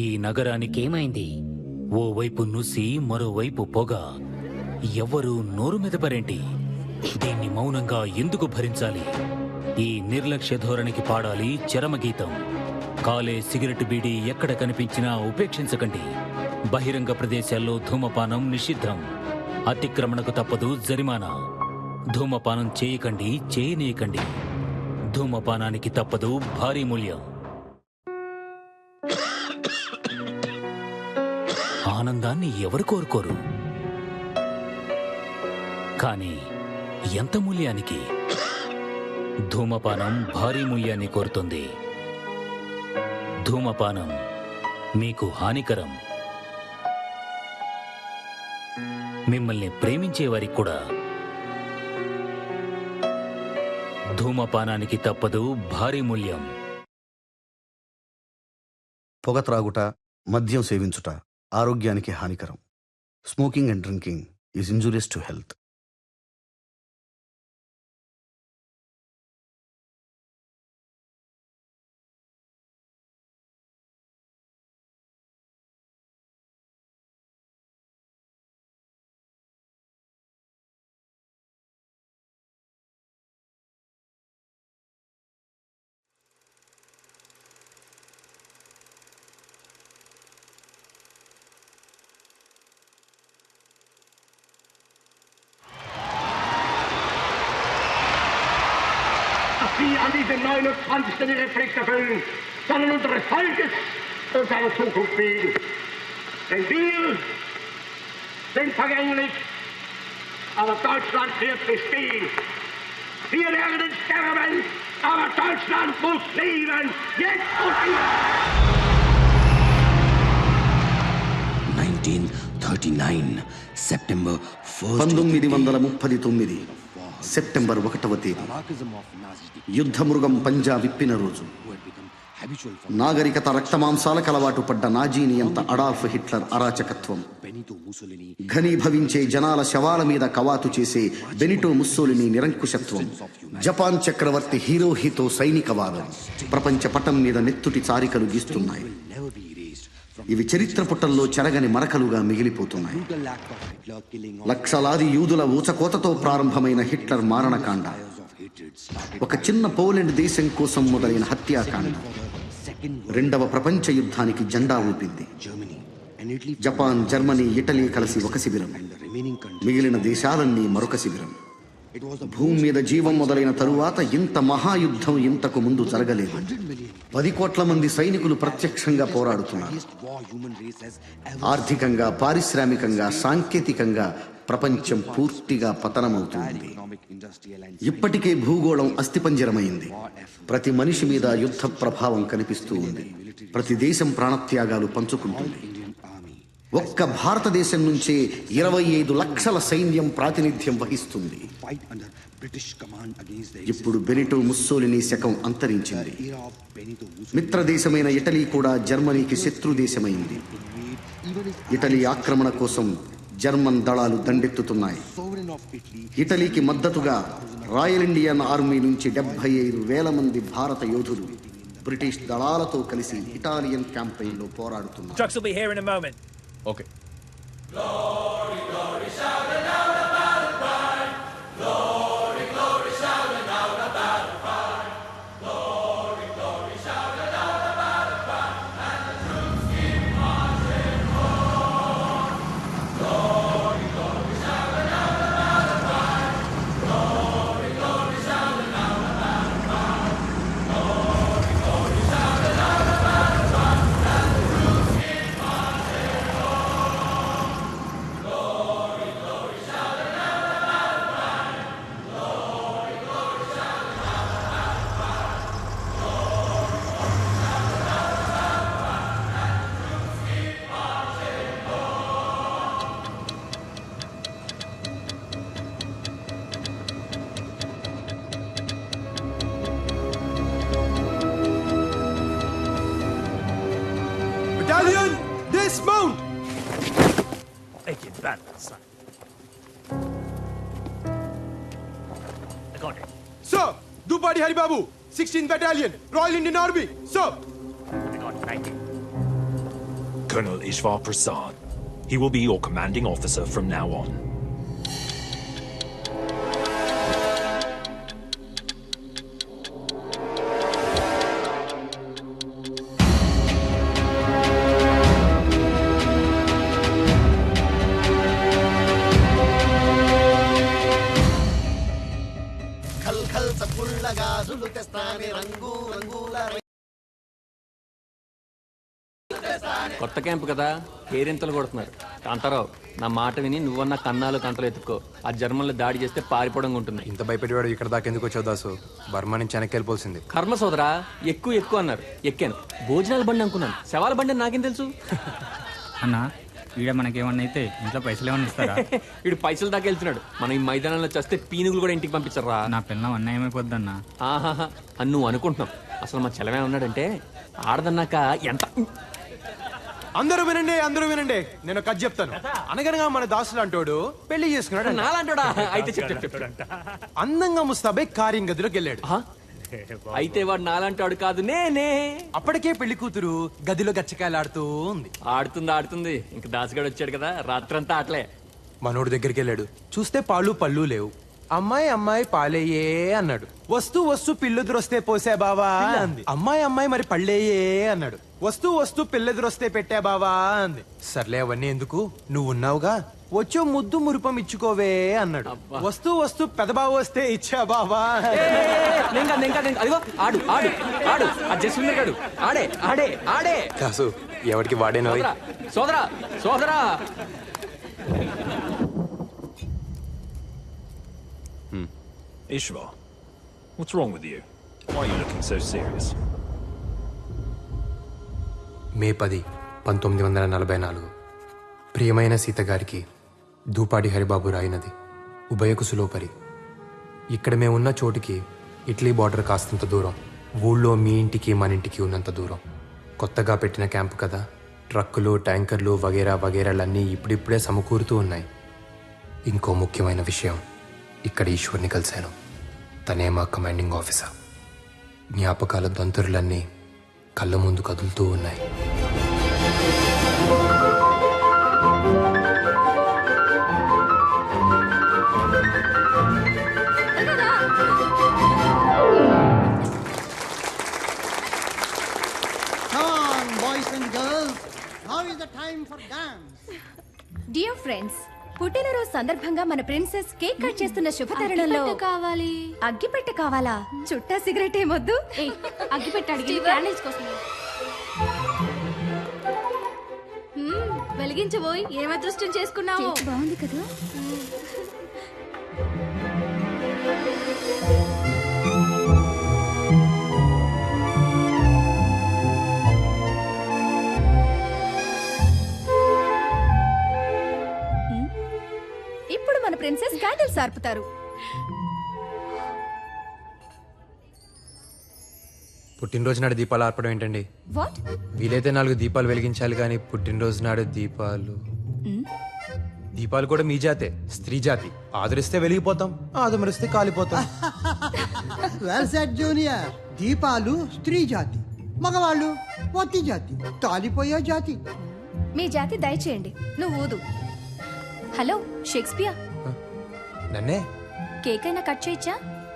ఈ నగరానికేమైంది? ఓవైపు నుసి మరోవైపు పొగ. ఎవ్వరూ నోరు మెదపరేంటి? దీన్ని మౌనంగా ఎందుకు భరించాలి? ఈ నిర్లక్ష్య ధోరణికి పాడాలి చరమగీతం. కాలే సిగరెట్ బీడీ ఎక్కడ కనిపించినా ఉపేక్షించకండి. బహిరంగ ప్రదేశాల్లో ధూమపానం నిషిద్ధం. అతిక్రమణకు తప్పదు జరిమానా. ధూమపానం చేయకండి, చేయనీయకండి. ధూమపానానికి తప్పదు భారీ మూల్యం. ఆనందాన్ని ఎవరు కోరుకోరు? కానీ ఎంత మూల్యానికి? ధూమపానం భారీ మూల్యాన్ని కోరుతుంది. ధూమపానం మీకు హానికరం. మిమ్మల్ని ప్రేమించేవారికి కూడా. ధూమపానానికి తప్పదు భారీ మూల్యం. పొగ త్రాగుట, మద్యం సేవించుట ఆరోగ్యానికి హానికరం. Smoking and drinking is injurious to health. Sie an diesem 29. ihre Pflicht erfüllen, sondern unseres Volkes und seiner Zukunft wegen. Denn wir sind vergänglich, aber Deutschland wird bestehen. Wir werden sterben, aber Deutschland muss leben, jetzt und immer. 1939 September 1939 September 1వ తేదీ యుద్ధమృగం పంజా విప్పిన రోజు. నాగరికత రక్తమాంసాలకు అలవాటు పడ్డ Nazi నియంత Adolf Hitler అరాచకత్వం, ఘనీభవించే జనాల శవాల మీద కవాతు చేసే బెనిటో ముస్సోలిని నిరంకుశత్వం, జపాన్ చక్రవర్తి హిరోహితో సైనికవాదం ప్రపంచ పటం మీద నెత్తుటి చారికలు గీస్తున్నాయి. ఇవి చరిత్ర పుటల్లో చెరగని మరకలుగా మిగిలిపోతున్నాయి. లక్షలాది యూదుల ఊచకోతతో ప్రారంభమైన హిట్లర్ మారణకాండ, ఒక చిన్న పోలెండ్ దేశం కోసం మొదలైన హత్యాకాండ రెండవ ప్రపంచ యుద్ధానికి జెండా ఊపింది. జపాన్, జర్మనీ, ఇటలీ కలిసి ఒక శిబిరం, మిగిలిన దేశాలన్నీ మరొక శిబిరం. భూమి మీద జీవం మొదలైన తరువాత ఇంత మహాయుద్ధం ఇంతకు ముందు జరగలేదు. 10 కోట్ల మంది సైనికులు ప్రత్యక్షంగా పోరాడుతున్నారు. ఆర్థికంగా, పారిశ్రామికంగా, సాంకేతికంగా ప్రపంచం పూర్తిగా పతనమవుతుంది. ఇప్పటికే భూగోళం అస్థిపంజరమైంది. ప్రతి మనిషి మీద యుద్ధ ప్రభావం కనిపిస్తూ ఉంది. ప్రతి దేశం ప్రాణత్యాగాలు పంచుకుంటుంది. ఒక్క భారతదేశం నుంచే 25 లక్షల సైన్యం ప్రాతినిధ్యం వహిస్తుంది. ఇప్పుడు బెనిటో ముస్సోలిని శకం అంతరించింది. మిత్రదేశమైన ఇటలీ కూడా జర్మనీకి శత్రుదేశమైంది. ఇటలీ ఆక్రమణ కోసం జర్మన్ దళాలు దండెత్తుతున్నాయి. ఇటలీకి మద్దతుగా రాయల్ ఇండియన్ ఆర్మీ నుంచి 75,000 మంది భారత యోధులు బ్రిటిష్ దళాలతో కలిసి ఇటాలియన్ క్యాంపెయిన్లో పోరాడుతున్నారు. Okay. Glory, glory, shout it out about a pride. Glory, glory, shout it out about a pride. Glory, glory, shout it out about a pride. And the troops keep marching on. Glory, glory, shout it out about a pride. Glory, glory, shout it out about a pride. Glory, glory, shout it out about a pride. And the troops keep marching on. Battalion, dismount! Take it back, son. I got it. Sir, Dupadi Haribabu, 16th Battalion, Royal Indian Army. Sir, I got 19. Colonel Ishwar Prasad. He will be your commanding officer from now on. కొత్త camp కదా కేరింతలు కొడుతున్నారు. కాంతారావు, నా మాట విని నువ్వన్న కన్నాలు కంటలు ఎత్తుకో. ఆ జర్మన్లు దాడి చేస్తే పారిపోవడం ఉంటుంది. ఇంత భయపెట్టేవాడు ఇక్కడ దాకా ఎందుకు వచ్చావు దాసు? బర్మా నుంచి వెనక్కి వెళ్ళిపోతుంది. కర్మ సోదరా, ఎక్కువ అన్నారు. ఎక్కాను. భోజనాల బండి అనుకున్నాను. శవాల బండి అని నాకేం తెలుసు? అన్నా ఈడ మనకేమన్నా అయితే ఇంట్లో పైసలు ఏమన్నా ఇస్తారా? వీడు పైసలు దాకా వెళ్తున్నాడు. మనం ఈ మైదానంలో చేస్తే పీనుగులు కూడా ఇంటికి పంపించరా? నా పిల్లం అన్యాయమైపోద్దన్నా. ఆహాహా అని నువ్వు అనుకుంటున్నావు. అసలు మా చెలమే ఉన్నాడంటే ఆడదన్నాక ఎంత. అందరూ వినండి, నేను కథ చెప్తాను. అనగనగా మన దాసులు అంటోడు పెళ్లి చేసుకున్నాడు. నాలంటాడా? అయితే చెప్పు. అందంగా ముస్తాబై కార్యం గదిలోకి వెళ్ళాడు. అయితే వాడు నాలంటాడు కాదు, నేనే. అప్పటికే పెళ్లి కూతురు గదిలో గచ్చకాయలు ఆడుతూ ఉంది. ఆడుతుంది. ఇంక దాసుగాడు వచ్చాడు కదా, రాత్రంతా ఆటలే. మనోడి దగ్గరికి వెళ్ళాడు. చూస్తే పాలు పళ్ళు లేవు. అమ్మాయి పాలేయే అన్నాడు. వస్తూ పిల్లెదురొస్తే పోసే బావా అంది. అమ్మాయి మరి పళ్ళేయే అన్నాడు. వస్తూ పిల్లెదురొస్తే పెట్టే బావా అంది. సర్లే అవన్నీ ఎందుకు, నువ్వు ఉన్నావుగా, వచ్చో ముద్దు మురుపం ఇచ్చుకోవే అన్నాడు. వస్తూ పెదబావ వస్తే ఇచ్చా బావా. అదిగో ఆడు ఆ జస్విందర్ గాడు ఆడే కాసు ఎవరికి వాడేనో. సోదరా Ishwar, what's wrong with you? Why are you looking so serious? మే 10, 1944 ప్రియమైన సీత గారికి దూపాడి హరిబాబు రాయినది ఉభయ కుసులోపరి. ఇక్కడ మేమున్న చోటికి ఇటలీ బార్డర్ కాస్తంత దూరం. ఊళ్ళో మీ ఇంటికి మన ఇంటికి ఉన్నంత దూరం. కొత్తగా పెట్టిన క్యాంపు కదా, ట్రక్కులు ట్యాంకర్లు వగేరాలన్నీ ఇప్పుడిప్పుడే సమకూరుతూ ఉన్నాయి. ఇంకో ముఖ్యమైన విషయం, ఇక్కడ ఈశ్వర్ని కలిశాను. తనే మా కమాండింగ్ ఆఫీసర్. జ్ఞాపకాల దంతురులన్నీ కళ్ళ ముందు కదులుతూ ఉన్నాయి. డియర్ ఫ్రెండ్స్, పుట్టినరోజు సందర్భంగా మన ప్రిన్సెస్ కేక్ కట్ చేస్తున్న శుభతరుణంలో కావాలి. అగ్గిపెట్టె కావాలా? చుట్టా సిగరెట్ ఏమొద్దు. అగ్గిపెట్టే అడిగి క్యాండిల్స్ కోసం వెలిగించబోయి ఏం అదృష్టం చేసుకున్నావు. బాగుంది కదా. ఇప్పుడు మన ప్రిన్సెస్ క్యాండిల్స్ ఆర్పుతారు. పుట్టినరోజు నాడు దీపాలు ఆర్పడం ఏంటండి? వాట్? వీలైతే 4 దీపాలు వెలిగించాలి కానీ పుట్టినరోజు నాడు దీపాలు కూడా మీ జాతే, స్త్రీ జాతి. ఆదరిస్తే వెలిగిపోతాం, ఆదమరిస్తే కాలిపోతాం. Well said junior. దీపాలు స్త్రీ జాతి, మగవాళ్ళు వత్తి జాతి, కాలిపోయే జాతి. మీ జాతి దయచేయండి. నువ్వు ఊదు. హలో షేక్స్పియర్, నన్నే కేక్ అయినా కట్ చేయొచ్చా?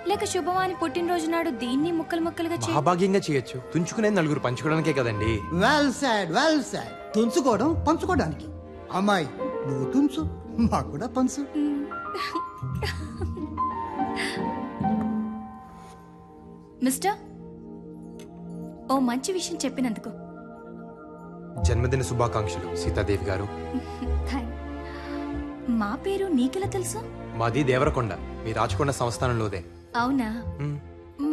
లేక శుభవాని పుట్టినరోజు నాడు దీన్ని ముక్కలుగా మహాభాగ్యంగా చేయొచ్చు. తుంచుకునే 4 పంచుకోవడానికే కదండి. Well said. తుంచుకోవడం పంచుకోవడానికి. అమ్మాయి నువ్వు తుంచు, మాకు కూడా పంచు. మిస్టర్, ఓ మంచి విషయం చెప్పినందుకు. జన్మదిన శుభాకాంక్షలు సీతాదేవి గారు. మా పేరు నీకెలా తెలుసు? మాది దేవరకొండ, మీ రాచకొండ సంస్థానంలోదే. అవునా?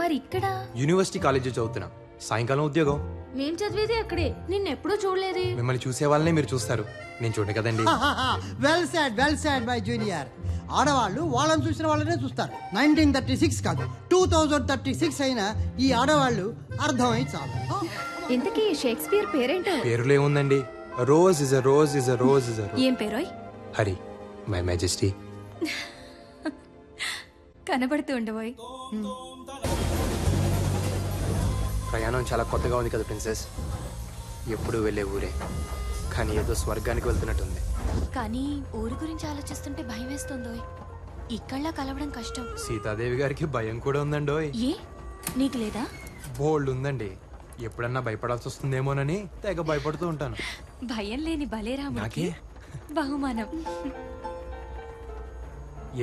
మరి ఇక్కడ యూనివర్సిటీ కాలేజీ చదువుతున్నా. సాయంకాలం ఉద్యోగం. మేం చదివేది అక్కడే, నిన్నెప్పుడూ చూడలేదే. మిమ్మల్ని చూసే వాళ్ళనే మీరు చూస్తారు, నేను చూడండి కదండి. Well said my junior. ఆడవాళ్ళు వాళ్ళని చూసిన వాళ్ళనే చూస్తారు. 1936 కాదు 2036 అయినా ఈ ఆడవాళ్ళు అర్థమై చాలు. ఇంతకీ షేక్స్పియర్ పేరేంటో? పేరులో ఏముందండి? Rose is a rose is a rose is a rose. ఏం పేరోయ్? Hari, my majesty. కనబడుతూ ఉండబోయ్. ప్రయాణం చాలా కొత్తగా ఉంది కదా ప్రిన్సెస్. ఎప్పుడు వెళ్ళే ఊరే. కానీ ఏదో స్వర్గానికి వెళ్తున్నట్టుంది. కానీ ఊరు గురించి ఆలోచిస్తుంటే భయం వేస్తుందో. ఇక్కడ్లా కలవడం కష్టం. సీతాదేవి గారికి భయం కూడా ఉందండోయ్. ఏ నీకు లేదా? బోల్డ్ ఉందండి. ఎప్పుడన్నా భయపడాల్సి వస్తుందేమోనని తెగ భయపడుతూ ఉంటాను. భయం లేని బలేరాముడికి బహుమానం.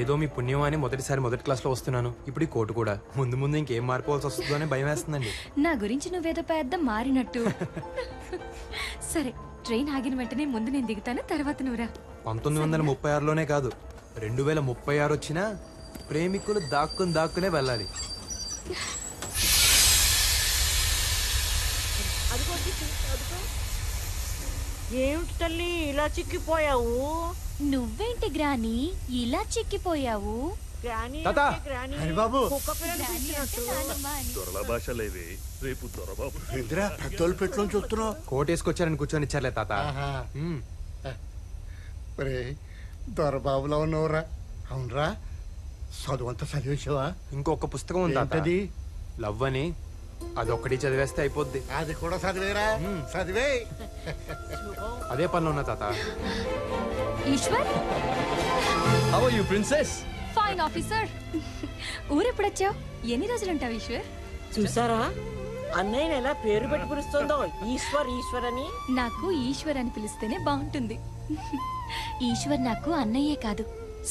ఏదో మీ పుణ్యం అని మొదటిసారి మొదటి క్లాస్లో వస్తున్నాను. ఇప్పుడు ఈ కోటు కూడా. ముందు ముందు ఇంకేం మారిపోవాల్సి వస్తుందో అని భయం వేస్తుందండి. నా గురించి నువ్వేదో పెద్ద మారినట్టు. సరే, ట్రైన్ ఆగిన వెంటనే ముందు నేను దిగుతాను, తర్వాత నువ్వురా. 1936లోనే కాదు, 2036 వచ్చినా ప్రేమికులు దాక్కునే వెళ్ళాలి. ఏమిటి తల్లి ఇలా చిక్కిపోయావు? నువ్వేంటి గ్రాని ఇలా చిక్కిపోయావు? దొరల భాష లేవే, రేపు దొరబాబు. పెద్దోళ్ళు పెట్టులో చూస్తున్నావు. కోటేసుకొచ్చారని కూర్చొని ఇచ్చారులే తాత. దొరబాబులో ఉన్నవరా? అవునరా, చదువంతా చదివేసావా? ఇంకొక పుస్తకం ఉంది తాత, లవ్ అని. అదొక్కటి చదివేస్తే అయిపోద్ది. అది కూడా చదివేరా? చదివే. అదే పనిలో ఉన్నా తాత. Eshwar, how are you princess? Fine officer. ఊరెప్పుడొచ్చావు? ఎన్ని రోజులు ఉంటావు ఈశ్వర్? చూసారా అన్నయ్య ఎలా పేరు పెట్టి పిలుస్తుందో, ఈశ్వర్ అని. నాకు ఈశ్వర్ అని పిలిస్తేనే బాగుంటుంది. ఈశ్వర్ నాకు అన్నయ్యే కాదు,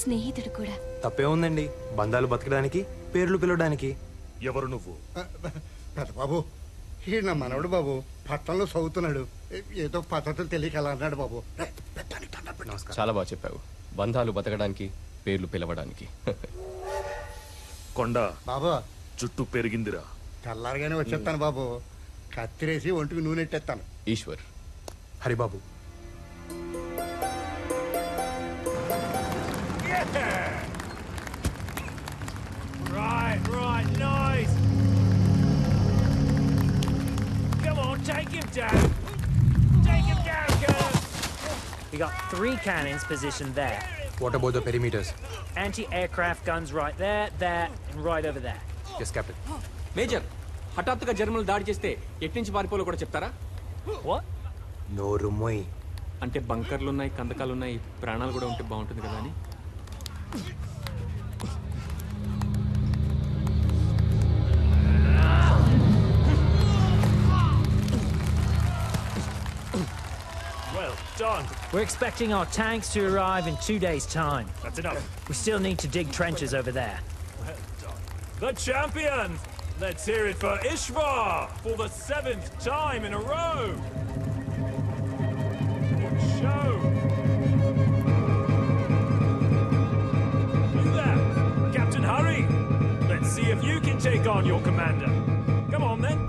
స్నేహితుడు కూడా. తప్పే ఉందండి, బంధాలు బతకడానికి, పేర్లు పిలవడానికి. ఎవరు నువ్వు? పెద్ద బాబు, ఈ నా మనవడు బాబు పట్టణంలో చదువుతున్నాడు. ఏదో పద్ధతులు తెలియక అలా అన్నాడు బాబు. చాలా బాగా చెప్పావు. బంధాలు బతకడానికి, పేర్లు పిలవడానికి. కొండ బాబా, చుట్టూ పెరిగిందిరా. తెల్లారగానే వచ్చేస్తాను బాబు. కత్తిరేసి ఒంటికి నూనె ఎట్టేస్తాను. Eshwar. Haribabu. Right, nice. Come on, take him down. Take him down, girl. We got 3 cannons positioned there. What about the perimeters? Anti-aircraft guns right there, and right over there. Yes, Captain. Major, హఠాత్తుగా జర్మన్లు దాడి చేస్తే ఎట్నుంచి పారిపోలో కూడా చెప్తారా? నోరు మొయ్. అంటే బంకర్లున్నాయి, కందకాలున్నాయి, ప్రాణాలు కూడా ఉంటే బాగుంటుంది కదా అని. Well done. We're expecting our tanks to arrive in 2 days' time. That's enough. We still need to dig trenches over there. Well done. The champion! Let's hear it for Ishvar for the 7th time in a row. Good show. You there, Captain Hurry. Let's see if you can take on your commander. Come on then.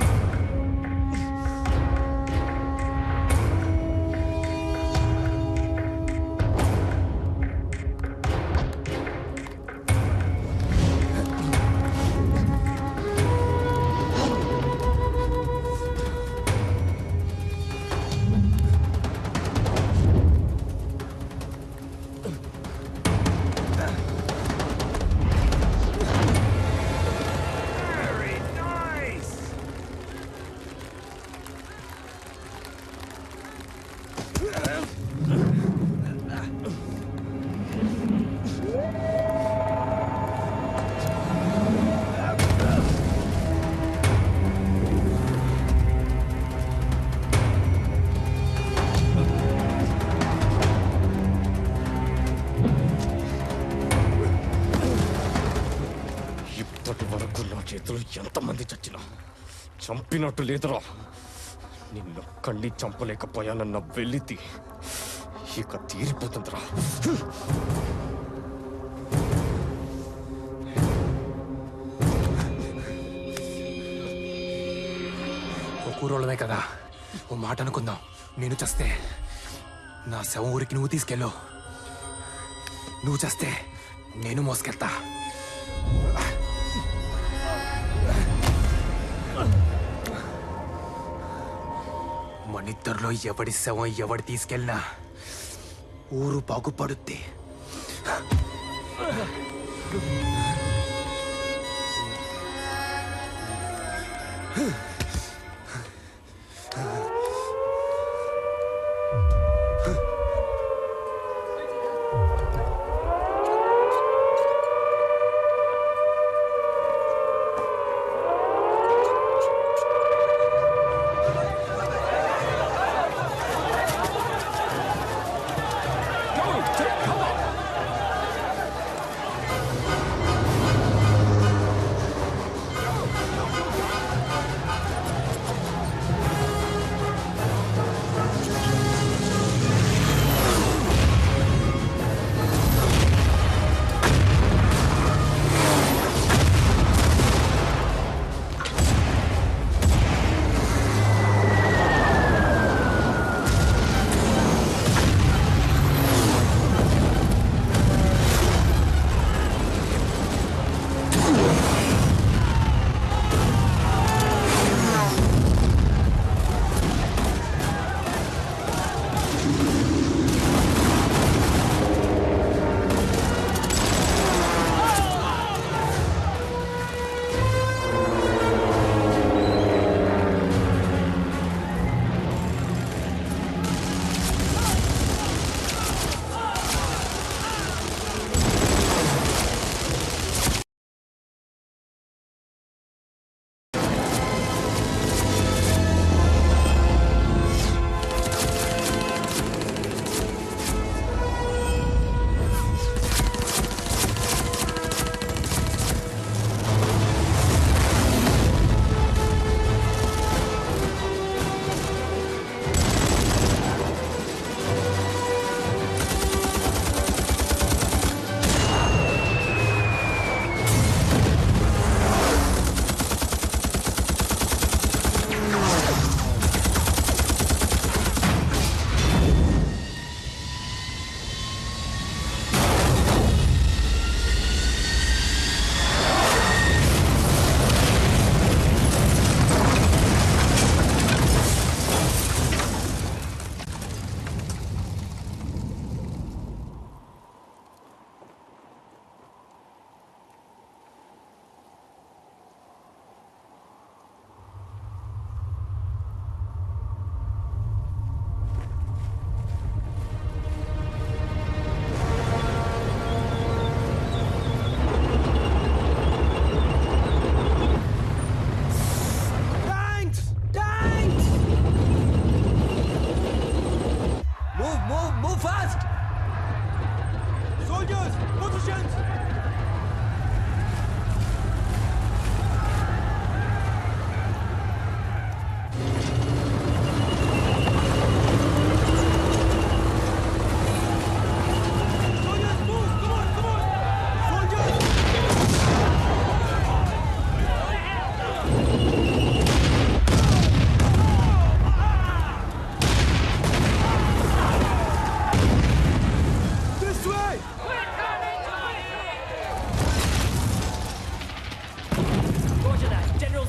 చేతులు ఎంతమంది చచ్చినా చంపినట్టు లేదురా. నిన్నొక్కడిని చంపలేకపోయానన్న వెలితి ఇక తీరిపోతుందిరా. ఓ కూరోళ్ళమే కదా, ఓ మాట అనుకుందాం. నేను చస్తే నా శవం ఊరికి నువ్వు తీసుకెళ్ళు, నువ్వు చస్తే నేను మోసుకెళ్తా. మనిద్దరిలో ఎవడి శవం ఎవడి తీసుకెళ్ళినా ఊరు బాగుపడుద్ది.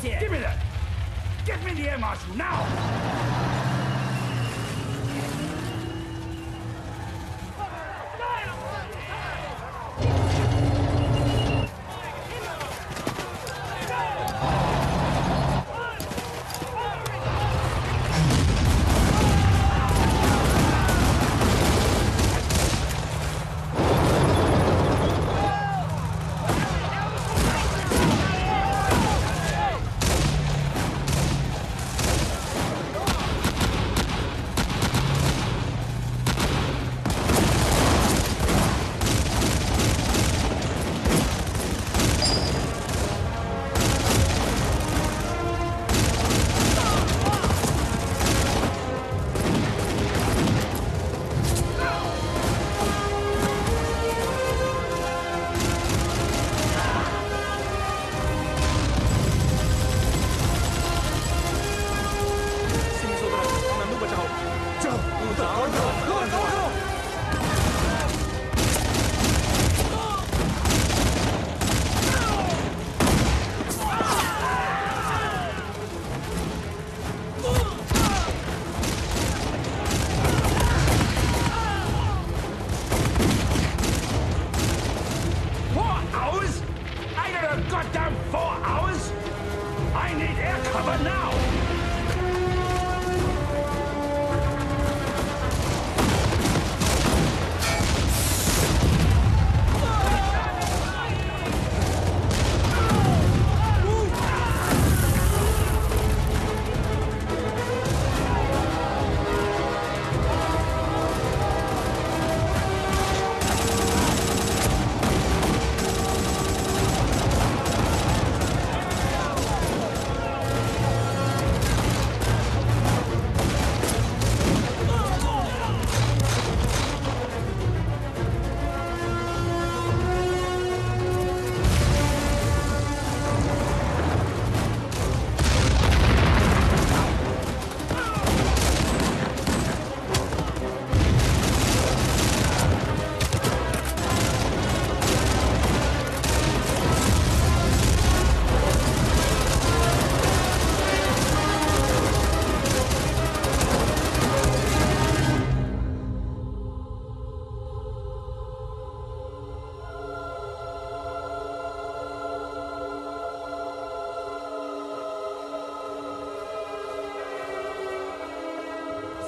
Boys here! Give me that! Get me the air marshal now! Goddamn 4 hours? I need air cover now!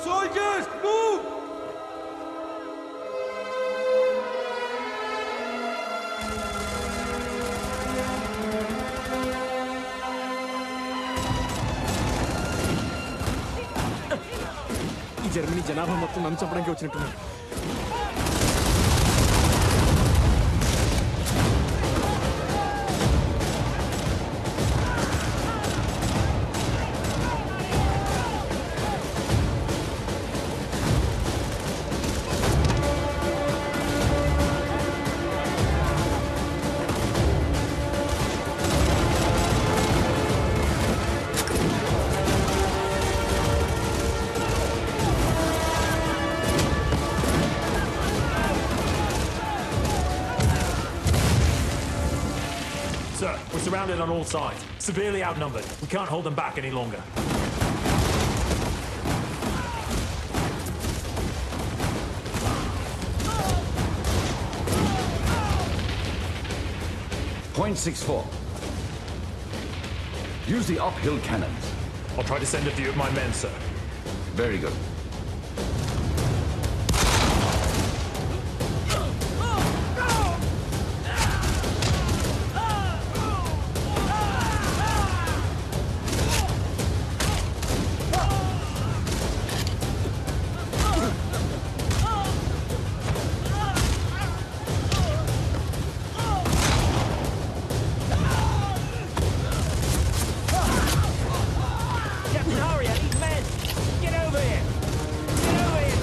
Soldiers, move! ఈ జర్మనీ జనాభా మొత్తం నన్ను చంపడానికి వచ్చినట్టున్నారు. Sir, we're surrounded on all sides. Severely outnumbered. We can't hold them back any longer. .64. Use the uphill cannons. I'll try to send a few of my men, sir. Very good. Captain, hurry! I need men! Get over here! Get over here!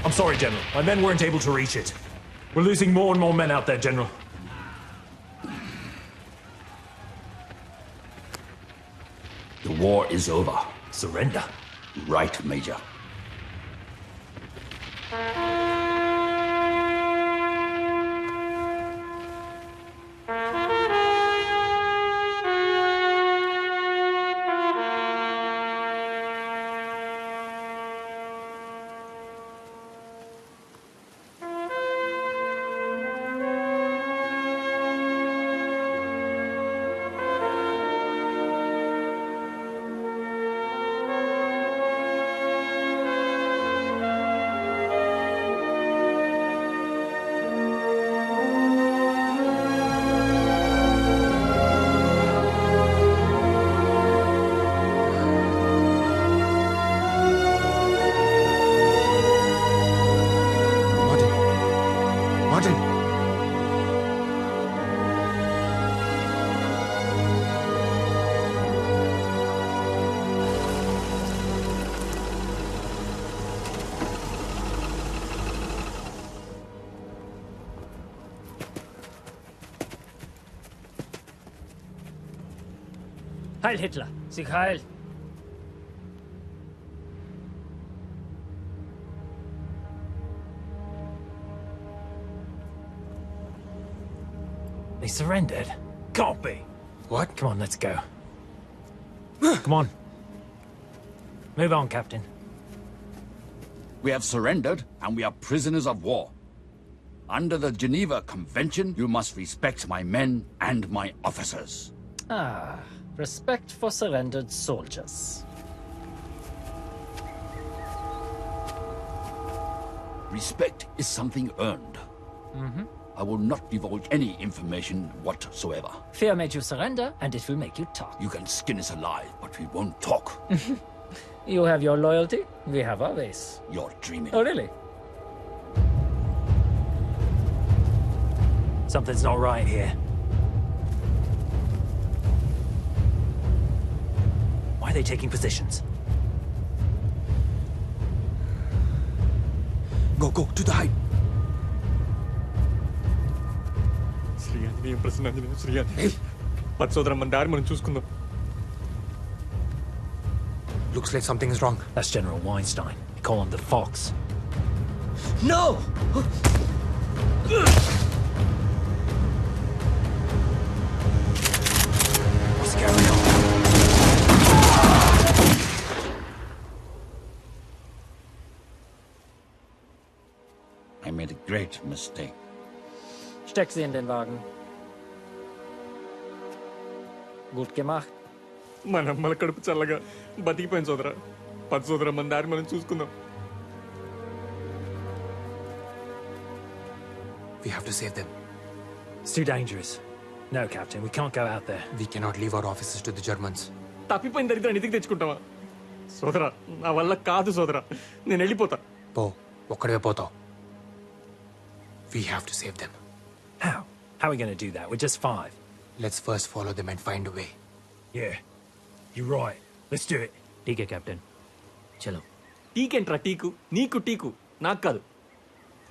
I'm sorry, General. My men weren't able to reach it. We're losing more and more men out there, General. The war is over. Surrender. Right, Major. Heil Hitler! Sieg heil! They surrendered? Can't be. What? Come on, let's go. Come on. Move on, Captain. We have surrendered, and we are prisoners of war. Under the Geneva Convention, you must respect my men and my officers. Ah, respect for surrendered soldiers. Respect is something earned. I will not divulge any information whatsoever. Fear made you surrender, and it will make you talk. You can skin us alive, but we won't talk. You have your loyalty, we have our ways. You're dreaming. Oh, really? Something's not right here. Why are they taking positions? Go, to the height. Shri Anjaneyam ప్రసన్నాంజనేయం Shri Anjaneyam పచ్చోదరం మన దారి మనం చూసుకుందాం. Looks like something is wrong. That's General Weinstein. They call him the Fox. No! What's going on? I made a great mistake. Steck sie in den Wagen. Gut gemacht. మన అమ్మల కడుపు చల్లగా బతికిపోయింది సోదరా. పచ్చ సోదరా మన దారి మనం చూసుకుందాం. We have to save them. It's too dangerous. No, Captain, we can't go out there. We cannot leave our officers to the Germans. తప్పిపోయిన దరిద్రాన్ని ఇంటికి తెచ్చుకుంటావా? సోదరా నా వల్ల కాదు సోదరా, నేను వెళ్ళిపోతా. పో, ఒక్కడే పోతావు. We have to save them. How? How are we going to do that? We're just 5. Let's first follow them and find a way. Yeah, you're right. Let's do it. ठीक है कैप्टन चलो. టీకేంట్రా టీకు? నీకు teak, నాకు కాదు.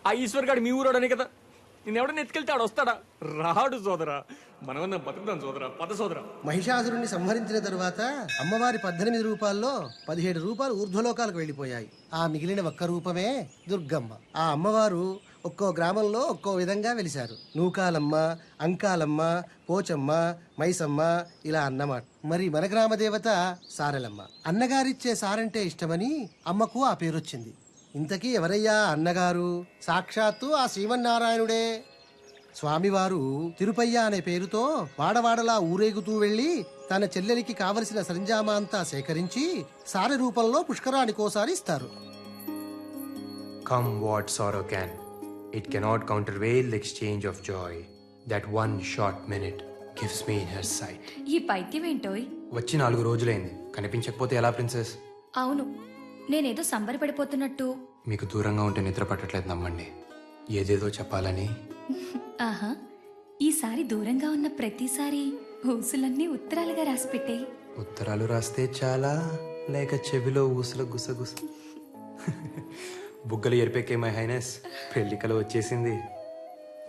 ఆ ఈశ్వర్ గాడు మీ ఊరోడనే కదా. నేను ఎవడన్నా ఎత్తుకెళ్తే ఆడు వస్తాడా? రాడు సోదరా. మనమన్నా బతుకుతాం సోదరా. పద సోదరా. మహిషాసురుణ్ణి సంహరించిన తరువాత అమ్మవారి 18 రూపాల్లో 17 రూపాయలు ఊర్ధ్వలోకాలకు వెళ్ళిపోయాయి. ఆ మిగిలిన ఒక్క రూపమే దుర్గమ్మ. ఆ అమ్మవారు ఒక్కో గ్రామంలో ఒక్కో విధంగా వెలిశారు. నూకాలమ్మ, అంకాలమ్మ, పోచమ్మ, మైసమ్మ ఇలా అన్నమాట. మరి మన గ్రామ దేవత సారెలమ్మ. అన్నగారిచ్చే సారంటే ఇష్టమని అమ్మకు ఆ పేరొచ్చింది. ఇంతకీ ఎవరయ్యా అన్నగారు? సాక్షాత్తు ఆ శ్రీమన్నారాయణుడే. స్వామివారు తిరుపయ్య అనే పేరుతో వాడవాడలా ఊరేగుతూ వెళ్లి తన చెల్లెలికి కావలసిన సరంజామా అంతా సేకరించి సారె రూపంలో పుష్కరానికోసారి ఇస్తారు. Come what sorrow can, it cannot countervail the exchange of joy. That one short minute gives me in her sight. ఈ పైత్యం ఏంటోయ్? వచ్చి 4 రోజులైంది. కనిపించకపోతే ఎలా ప్రిన్సెస్? అవును, నేనేదో సంబరపడిపోతున్నట్టు. మీకు దూరంగా ఉంటే నిద్ర పట్టట్లేదు, నమ్మండి. ఏదేదో చెప్పాలని. ఆహా, ఈసారి దూరంగా ఉన్న ప్రతిసారి ఊసులన్నీ ఉత్తరాలుగా రాసిపెట్టే. ఉత్తరాలు రాస్తే చాలా, లేక చెవిలో ఊసుల గుసగుస? బుగ్గలు ఎరిపెక్కే మై హైనెస్, పెళ్ళికలు వచ్చేసింది.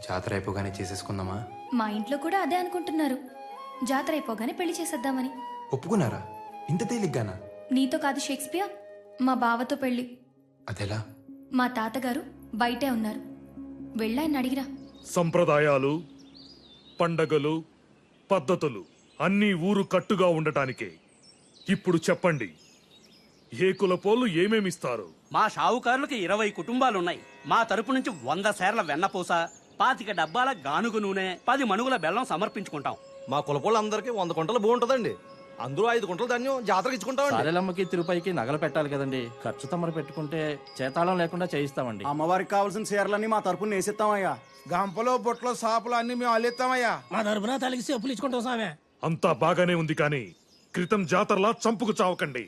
జాతర అయిపోగానే చేసేసుకుందామా? మా ఇంట్లో కూడా అదే అనుకుంటున్నారు, జాతర అయిపోగానే పెళ్లి చేసేద్దామని. ఒప్పుకున్నారా? ఇంత తేలిగ్గానా? నీతో కాదు షేక్స్పియర్, మా బావతో పెళ్లి. అదెలా? మా తాతగారు బయటే ఉన్నారు, వెళ్ళాయని అడిగిరా. సంప్రదాయాలు, పండగలు, పద్ధతులు అన్నీ ఊరు కట్టుగా ఉండటానికే. ఇప్పుడు చెప్పండి, ఏ కులపోళ్ళు ఏమేమిస్తారు? మా షావుకారులకు 20 కుటుంబాలున్నాయి. మా తరపు నుంచి 100 సేర్ల వెన్నపూస, 25 డబ్బాల గానుగు నూనె, 10 మణుగుల బెల్లం సమర్పించుకుంటాం. మా కులపోళ్ళందరికీ 100 కుంటలు బాగుంటుందండి. అందరూ 5 కుంటలు ధాన్యం జాతరకి ఇచ్చుకుంటామండి. సారెలమ్మకి తిరుపతికి నగలు పెట్టాలి కదండి, ఖర్చు తమరు పెట్టుకుంటే చేతాళం లేకుండా చేయిస్తామండి. అమ్మవారికి కావాల్సిన చీరలన్నీ మా తరపున వేసిస్తామయ్యా. గంపలో బొట్లో సాపులు అన్ని మేము అల్లిస్తామయ్యా. మా తరపున తలకి చెప్పులు ఇచ్చుకుంటాం సామే. అంతా బాగానే ఉంది, కానీ క్రితం జాతరలా చంపుకు చావకండి.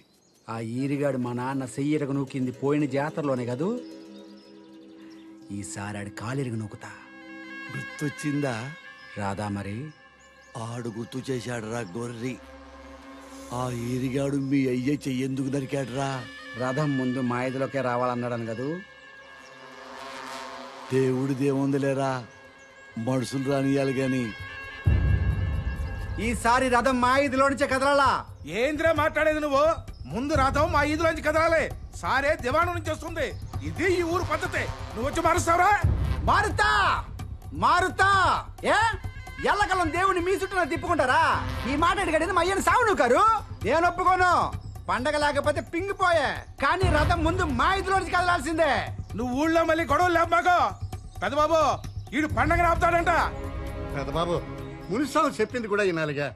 ఆ ఈరిగాడు మా నాన్న సెయ్యరగ నూకింది పోయిన జాతరలోనే కదూ. ఈసారి ఆడి కాలిరగ నూకుతా. గుర్తొచ్చిందా? రాదా మరి? ఆడు గుర్తు చేశాడు రా గొర్రి. ఆ ఈరిగాడు మీ అయ్య చెయ్యేందుకు నరికాడురా? రథం ముందు మా ఇదిలోకే రావాలన్నాడని కదూ. దేవుడిదేముందిలేరా, మనుషులు రానియాలి గాని. ఈసారి రథం మా ఇదిలో నుంచే కదలాలా. ఏంద్రా మాట్లాడేది నువ్వు? ముందు రథం మా ఈదులోంచి కదలాలి. సారే దివాణం నుంచి వస్తుంది. ఇది ఈ ఊరు పద్ధతి. నువ్వు వచ్చి మారుస్తావురా? మారుతా మారుతా. ఏ ఎల్లకలం దేవుని మీ చుట్టూ తిప్పుకుంటారా? ఈ మాట అడిగాడు మా అయ్యని సావు నువ్వు కారు. నేను ఒప్పుకోను. పండగ లేకపోతే పింగిపోయే, కానీ రథం ముందు మా ఇదిలోంచి కదలాల్సిందే. నువ్వు ఊళ్ళో మళ్ళీ గొడవలు లేవు మాకు. పెద్దబాబు ఈడు పండగ ఆపుతాడంట. పెద్దబాబు మునిస్వామి చెప్పింది కూడా వినాలిగా.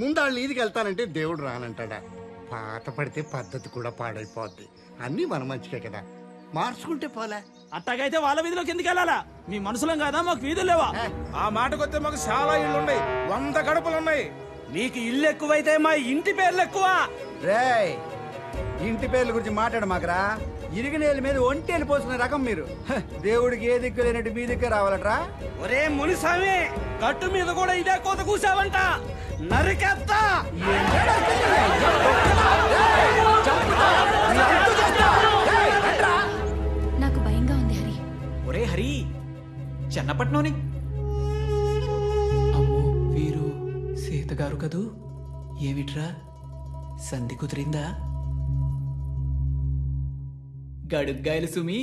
ముందాళ్ళు ఈదికి వెళ్తానంటే దేవుడు రానంటాడా? పాత పడితే పద్ధతి కూడా పాడైపోద్ది. అన్నీ మన మంచికే కదా, మార్చుకుంటే పోలే. అట్టగైతే వాళ్ళ వీధిలోకి ఎందుకు వెళ్ళాలా? మీ మనుషులం కాదా, మాకు వీధులు లేవా? ఆ మాటకొస్తే మాకు చాలా ఇళ్ళు ఉన్నాయి, 100 గడపలున్నాయి. నీకు ఇల్లు ఎక్కువైతే మా ఇంటి పేర్లు ఎక్కువ. రేయ్, ఇంటి పేర్ల గురించి మాట్లాడు మాకరా. ఇరిగినేల మీద ఒంటేలు పోసుకునే రకం మీరు. దేవుడికి ఏ దిక్కు లేనట్టు మీ దిక్కే రావాలట్రా. ఒరే మునిస్వామి, గట్టు మీద కూడా ఇదే కోత కూసావంట, నరికేస్తా. నాకు భయంగా ఉంది హరి. ఒరే హరి, చెన్నపట్నంని. అమ్మో, వీరు సీతగారు కదూ. ఏమిట్రా సంధి కుదిరిందా? గడుగ్గాయలు సుమి,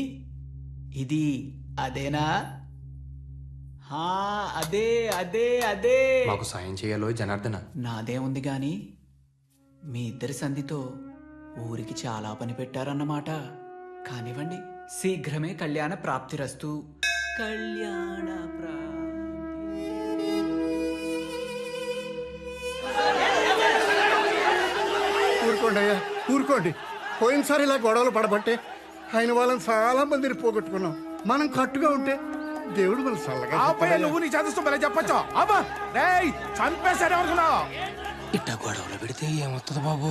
ఇది అదేనా? అదే అదే అదే. మాకు సాయం చేయాలో జనార్దన. నాదే ఉంది గాని మీ ఇద్దరి సంధితో ఊరికి చాలా పని పెట్టారన్నమాట. కానివ్వండి, శీఘ్రమే కళ్యాణ ప్రాప్తిరస్తు. కళ్యాణ ఊరుకోండి అయ్యా, ఊరుకోండి. పోయినసారి ఇలా గొడవలు పడబట్టే ఆయన వాళ్ళని చాలా మందిని పోగొట్టుకున్నాం. మనం కట్టుగా ఉంటే దేవుడు మన చల్లగా. నువ్వు నీ చదువు మళ్ళీ చెప్పొచ్చు. అబ్బా చంపేశాడేమనుకున్నావు? ఇట్ట గొడవలు పెడితే ఏమవుతుంది బాబు?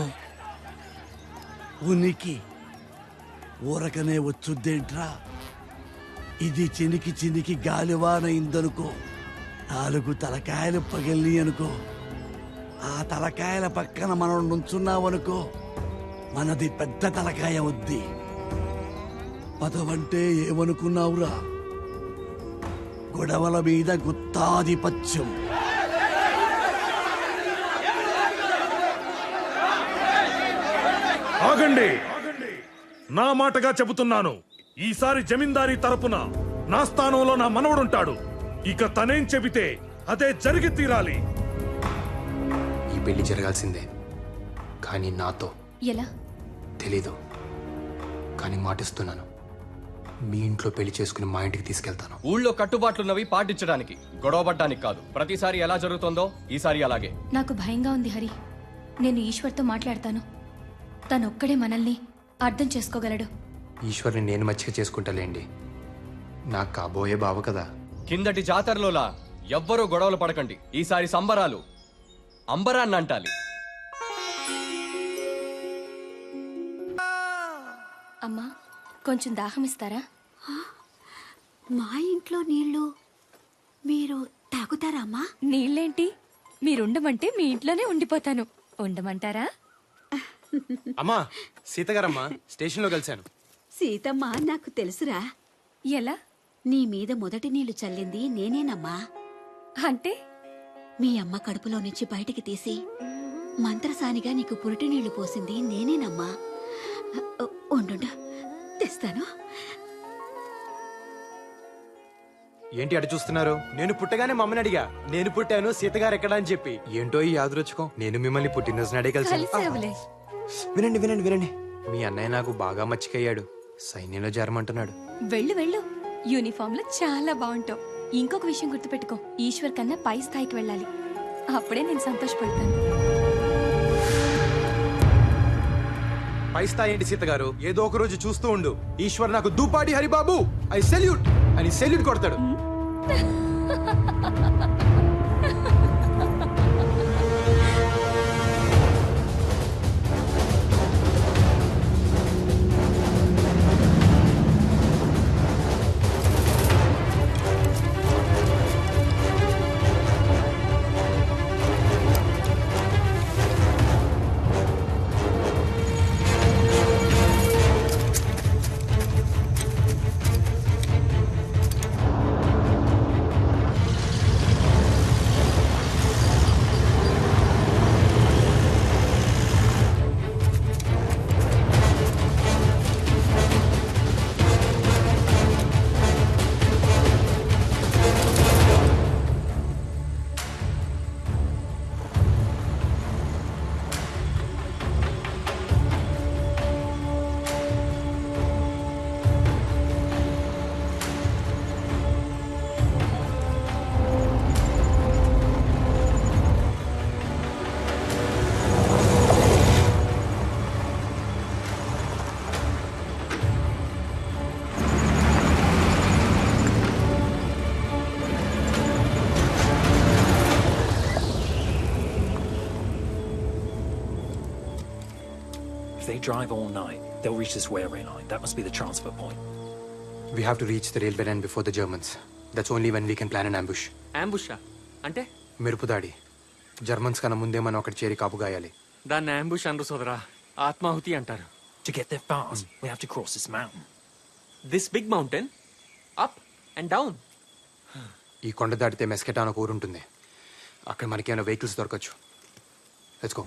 ఉనికి ఊరకనే వచ్చుద్దేంట్రా? ఇది చినికి చినికి గాలివాన ఇందనుకో, 4 తలకాయలు పగిలి అనుకో, ఆ తలకాయల పక్కన మనం నుంచున్నామనుకో, మనది పెద్ద తలకాయ వద్ది. పదవంటే ఏమనుకున్నావురా? గొడవల మీద గుత్తాధిపత్యం. ఆగండి, నా మాటగా చెబుతున్నాను. ఈసారి జమీందారీ తరపున నా స్థానంలో నా మనవడుంటాడు. ఇక తనేం చెబితే అదే జరిగి తీరాలి. ఈ పెళ్లి జరగాల్సిందే, కానీ నాతో. ఎలా? తెలీదు, కానీ మాటిస్తున్నాను. మీ ఇంట్లో పెళ్లి చేసుకుని మా ఇంటికి తీసుకెళ్తాను. ఊళ్ళో కట్టుబాట్లున్నవి పాటించడానికి, గొడవపడ్డానికి కాదు. ప్రతిసారి ఎలా జరుగుతుందో ఈసారి అలాగే. నాకు భయంగా ఉంది హరి. నేను ఈశ్వర్తో మాట్లాడతాను. తనొక్కడే మనల్ని అర్థం చేసుకోగలడు. ఈశ్వర్ని నేను మచ్చిక చేసుకుంటాలేండి. నాకు కాబోయే బావ కదా. కిందటి జాతరలోలా ఎవ్వరూ గొడవలు పడకండి. ఈసారి సంబరాలు అంబరాన్ని అంటాలి. అమ్మా, కొంచెం దాహం ఇస్తారా? మా ఇంట్లో నీళ్లు మీరు తాగుతారా అమ్మా? నీళ్ళేంటి, మీరుండమంటే మీ ఇంట్లోనే ఉండిపోతాను. ఉండమంటారా? అమ్మా, సీతగారమ్మా స్టేషన్లో కలిశాను. సీతమ్మ నాకు తెలుసురా. ఎలా? నీ మీద మొదటి నీళ్లు చల్లింది నేనేనమ్మా. అంటే మీ అమ్మ కడుపులో నుంచి బయటికి తీసి మంత్రసానిగా నీకు పురిటి నీళ్లు పోసింది నేనేనమ్మా. ఉండు, తెస్తాను. ఏంటి అటు చూస్తున్నారు? నేను పుట్టగానే మమ్మని అడిగా, నేను పుట్టాను సీతగారు ఎక్కడ అని చెప్పి. ఏంటో ఈ యాదృచ్ఛికం, నేను మిమ్మల్ని పుట్టినరోజు నాడే కలిసి. వినండి వినండి వినండి, మీ అన్నయ్య నాకు బాగా మచ్చికయ్యాడు. సైన్యంలో చేరమంటున్నాడు. వెళ్ళు వెళ్ళు, యూనిఫామ్ లో చాలా బాగుంటావు. ఇంకొక విషయం గుర్తుపెట్టుకో, ఈశ్వర్ కన్నా పై స్థాయికి వెళ్ళాలి. అప్పుడే నేను సంతోషపడతాను. పై స్థాయి ఏంటి సీతగారు? ఏదో ఒక రోజు చూస్తూ ఉండు, ఈశ్వర్ నాకు దూపాడి హరిబాబు ఐ సెల్యూట్ అని సెల్యూట్ కొడతాడు. They drive all night. They'll reach this railway line. That must be the transfer point. We have to reach the railway line before the Germans. That's only when we can plan an ambush. Ambush? అంటే మెరుపుదాడి. Germans కన్నా ముందే మనం అక్కడ చేరి కాపు గాయాలి. దాన్ని ambush అనరు సోదరా, ఆత్మాహుతి అంటారు. To get there fast, we have to cross this mountain. This big mountain? Up and down? ఈ కొండ దాటితే మెస్కెటా అని ఒక ఊరు ఉంటుంది. అక్కడ మనకేమైనా వెహికల్స్ దొరకచ్చు. Let's go.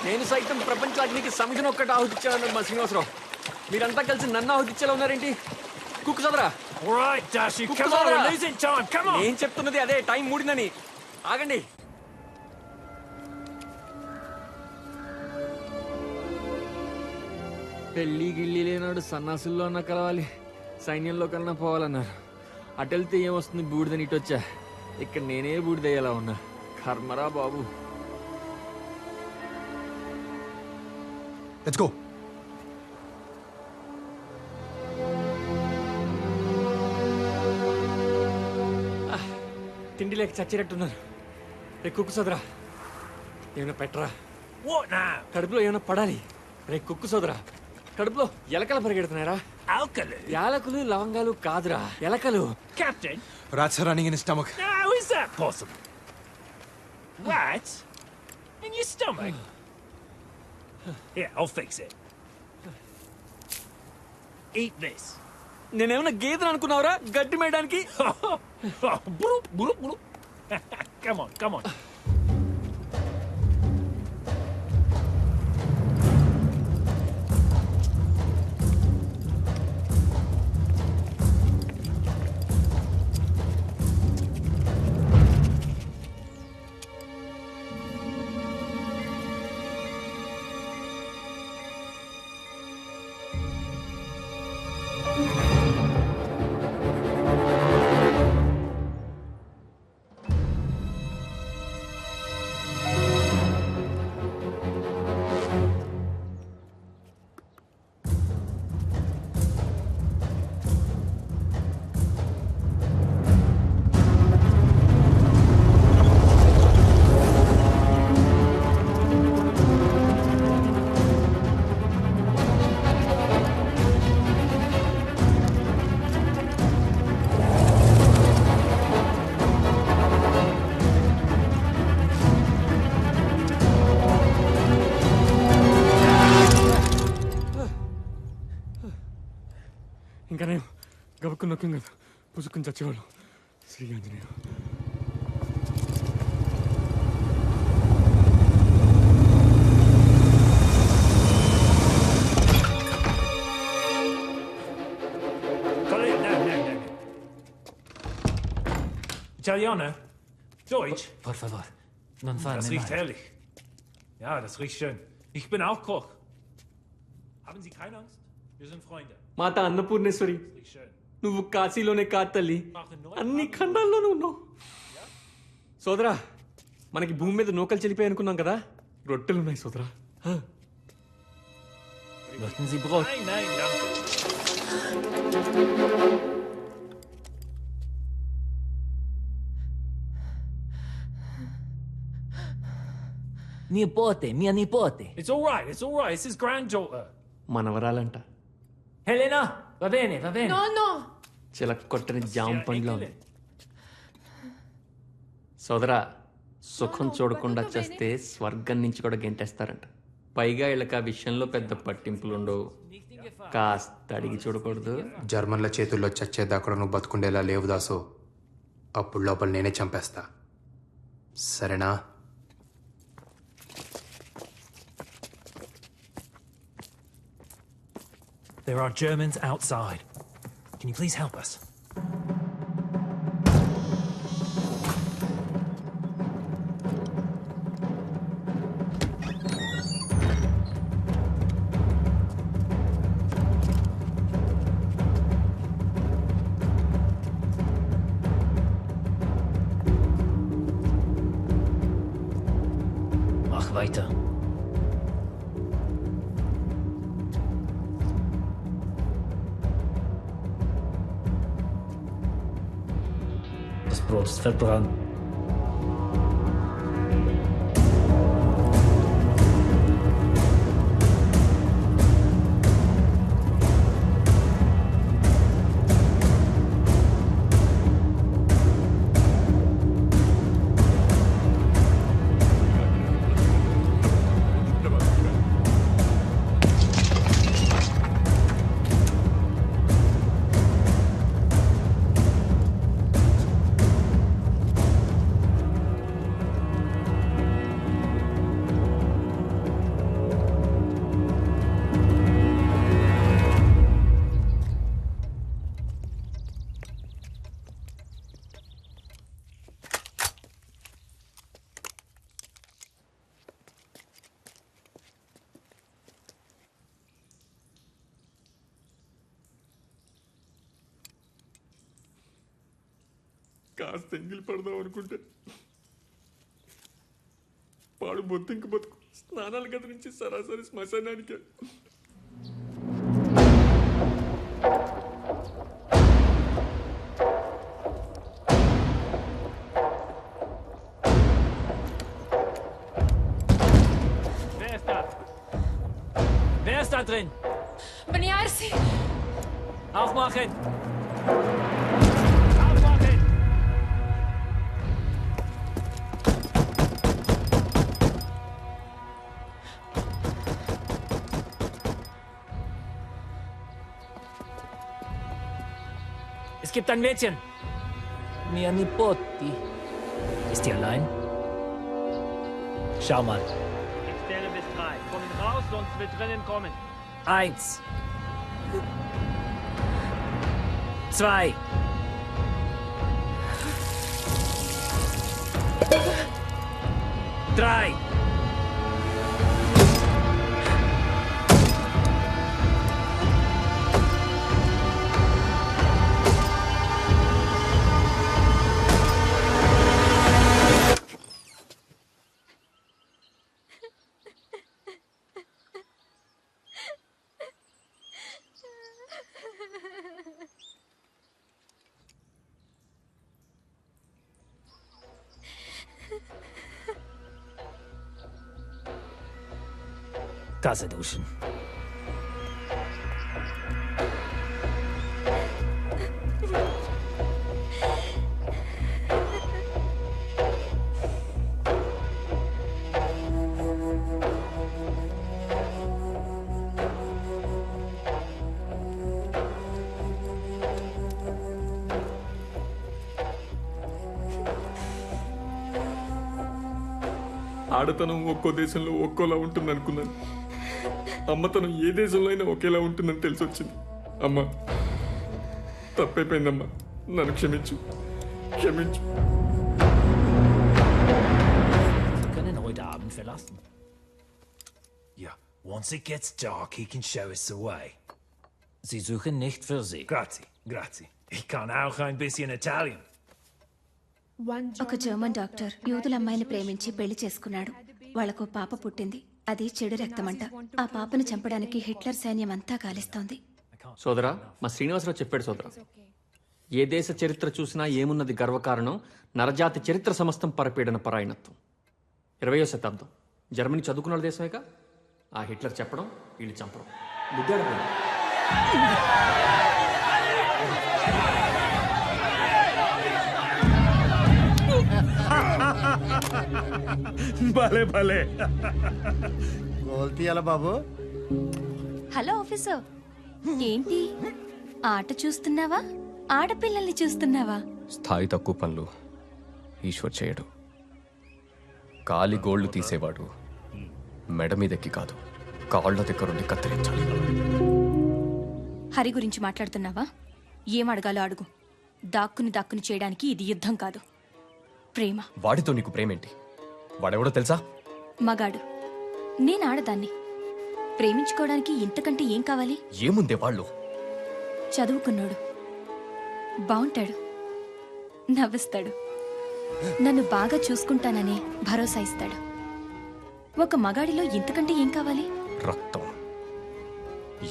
నేను సైతం ప్రపంచానికి సమితిని ఒక్కటి ఆహుతిచ్చాను మా శ్రీనివాసరావు. మీరంతా కలిసి నన్ను ఆహుతిచ్చేలా ఉన్నారేంటి? కుక్కు సోదరా. Alright, Dashi, come on, we're losing time. Come on. నేను చెప్తున్నది అదే, టైం మూడిందని. ఆగండి. పెళ్లి గిళ్ళి లేనాడు సన్నాసుల్లో అన్నా కలవాలి, సైన్యంలో కన్నా పోవాలన్నారు. అటెళ్తే ఏమొస్తుంది బూడిదని ఇటొచ్చా. ఇక్కడ నేనే బూడిదయ్యేలా ఉన్నా. కర్మరా బాబు. Let's go. తిండి లేక చచ్చినట్టున్నారు. రే కుక్కు సోదరా, ఏమైనా పెట్టరా. What now? కడుపులో ఏమైనా పడాలి. రే కుక్కు సోదరా, కడుపులో ఎలకలు పరిగెడుతున్నారా? Alkali? యాలకులు లవంగాలు కాదురా, ఎలకలు. Captain? Rats are running in his stomach. How is that possible? Rats? In your stomach? Yeah, I'll fix it. Eat this. నేనేమన్నా గేదెను అనుకున్నావురా గడ్డి మేయడానికి? Come on, come on. పుసుకుని నొక్కం కదా, పుసుకుని చచ్చేవాళ్ళం. Shri Anjaneya. Italiano? Deutsch? Por favor, non farmi Das riecht male. herrlich. Ja, das riecht schön. Ich bin auch Koch. Haben Sie keine Angst? Wir sind Freunde. మాత అన్నపూర్ణేశ్వరి, నువ్వు కాశీలోనే కాదు తల్లి, అన్ని ఖండాల్లోనూ ఉన్నావు. సోదరా, మనకి భూమి మీద నూకలు చెల్లిపోయి అనుకున్నాం కదా, రొట్టెలున్నాయి సోదరా. Möchten Sie Brot? Nein, nein, danke. Nipote, mia nipote. It's all right, it's all right. It's his granddaughter. మనవరాలంట. Helena, va bene, va bene. No no చిలక కొట్టని జామ పండ్లో ఉంది. సోదరా, సుఖం చూడకుండా చేస్తే స్వర్గం నుంచి కూడా గెంటేస్తారంట. పైగా వీళ్ళకి ఆ విషయంలో పెద్ద పట్టింపులుండవు. కాస్త అడిగి చూడకూడదు. జర్మన్ల చేతుల్లో చచ్చేదాకా నువ్వు బతుకుండేలా లేవు దాసు. అప్పుడు లోపల నేనే చంపేస్తా. సరేనా? There are Germans outside. Can you please help us? Mach weiter. Das Brot ist verbrannt. కాస్త ఎంగిలి పడదాం అనుకుంటే పాడు బొత్తింక బతుకు. స్నానాల గది నుంచి సరాసరి శ్మశానానికి. Wer ist da? Wer ist da drin? బనియార్సి Aufmachen! Es gibt ein Mädchen. Mia nipoti. Ist die allein? Schau mal. Ich zähle bis 3. Kommen raus, sonst wird drinnen kommen. 1, 2, 3. Tasse duschen. ఆడతనం ఒక్కో దేశంలో ఒక్కోలా ఉంటుంది అనుకున్నాను. అమ్మతనం ఏ దేశంలో అయినా ఒకేలా ఉంటుందని తెలిసి వచ్చింది. అమ్మా, తప్పైపోయిందమ్మా, నన్ను క్షమించు, క్షమించు. Sie können heute Abend verlassen. Ja, once it gets dark, he can show us the way. Sie suchen nicht für Sie. Grazie, grazie. Ich kann auch ein bisschen Italian. ఒక జర్మన్ డాక్టర్ యూదుల అమ్మాయిని ప్రేమించి పెళ్లి చేసుకున్నాడు. వాళ్లకు పాప పుట్టింది. అది చెడు రక్తమంట. ఆ పాపను చంపడానికి హిట్లర్ సైన్యం అంతా గాలిస్తోంది. సోదరా, మా శ్రీనివాసరావు చెప్పాడు సోదరా, ఏ దేశ చరిత్ర చూసినా ఏమున్నది గర్వకారణం, నరజాతి చరిత్ర సమస్తం పరపీడన పరాయణత్వం. 20వ శతాబ్దం జర్మనీ చదువుకున్న దేశమేగా. ఆ హిట్లర్ చెప్పడం, వీళ్ళు చంపడం. బుద్ధాడపోయింది. భలే భలే. గోల్తీయాల బాబు. హలో ఆఫీసర్, ఏంటి ఆట చూస్తున్నావా, ఆడపిల్లల్ని చూస్తున్నావా? స్థాయి తక్కువ పనులు ఈశ్వర్ చేయడు. కాలి గోళ్లు తీసేవాడు మెడ మీదెక్కి కాదు, కాళ్ల దగ్గరుండి కత్తిరించాలి. హరి గురించి మాట్లాడుతున్నావా? ఏం అడగాలో అడుగు. దాక్కుని చేయడానికి ఇది యుద్ధం కాదు, ప్రేమ. వాడితో నీకు ప్రేమేంటి? వాడెవడో తెలుసా? మగాడు. నేను ఆడదాన్ని. ప్రేమించుకోవడానికి ఇంతకంటే ఏం కావాలి? ఏముందే వాళ్ళు? చదువుకున్నాడు, బాగుంటాడు, నవ్విస్తాడు, నన్ను బాగా చూసుకుంటానని భరోసా ఇస్తాడు. ఒక మగాడిలో ఇంతకంటే ఏం కావాలి? రక్తం.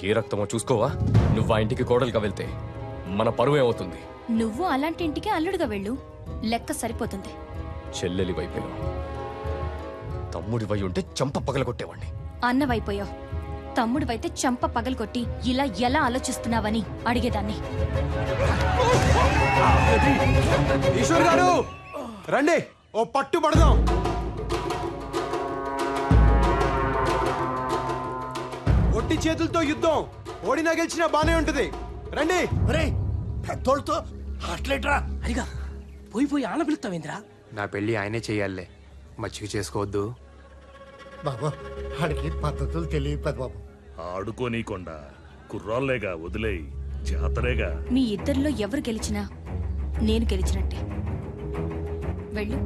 ఏ రక్తమో చూసుకోవా? నువ్వు ఆ ఇంటికి కోడలుగా వెళ్తే మన పరువు ఏమవుతుంది? నువ్వు అలాంటి ఇంటికి అల్లుడుగా వెళ్ళు, లెక్క సరిపోతుంది. చెల్లెలి వైపోయావు, తమ్ముడి వై ఉంటే చంప పగలగొట్టేవాణ్ణి. అన్నవైపోయావు, తమ్ముడివైతే చంప పగలగొట్టి ఇలా ఎలా ఆలోచిస్తున్నావని అడిగేదాన్ని. ఈశ్వర్ గారు రండి, ఓ పట్టు పడదాం. ఒట్టి చేతులతో యుద్ధం, ఓడినా గెలిచినా బానే ఉంటది. రండి. పెద్దోళ్ళతో అట్లేట్రా అడిగా పోయి ఆన పిలుస్తావేంద్రా? నా పెళ్లి ఆయనే చెయ్యాలే, మచ్చిక చేసుకోవద్దు. బాబు ఆడికి పద్ధతులు తెలియదు పెద్ద బాబు. ఆడుకోనీకొండా కుర్రాళ్ళేగా, వదిలేయి, జాతరేగా. మీ ఇద్దరిలో ఎవరు గెలిచినా నేను గెలిచినట్టే. వెళ్ళు.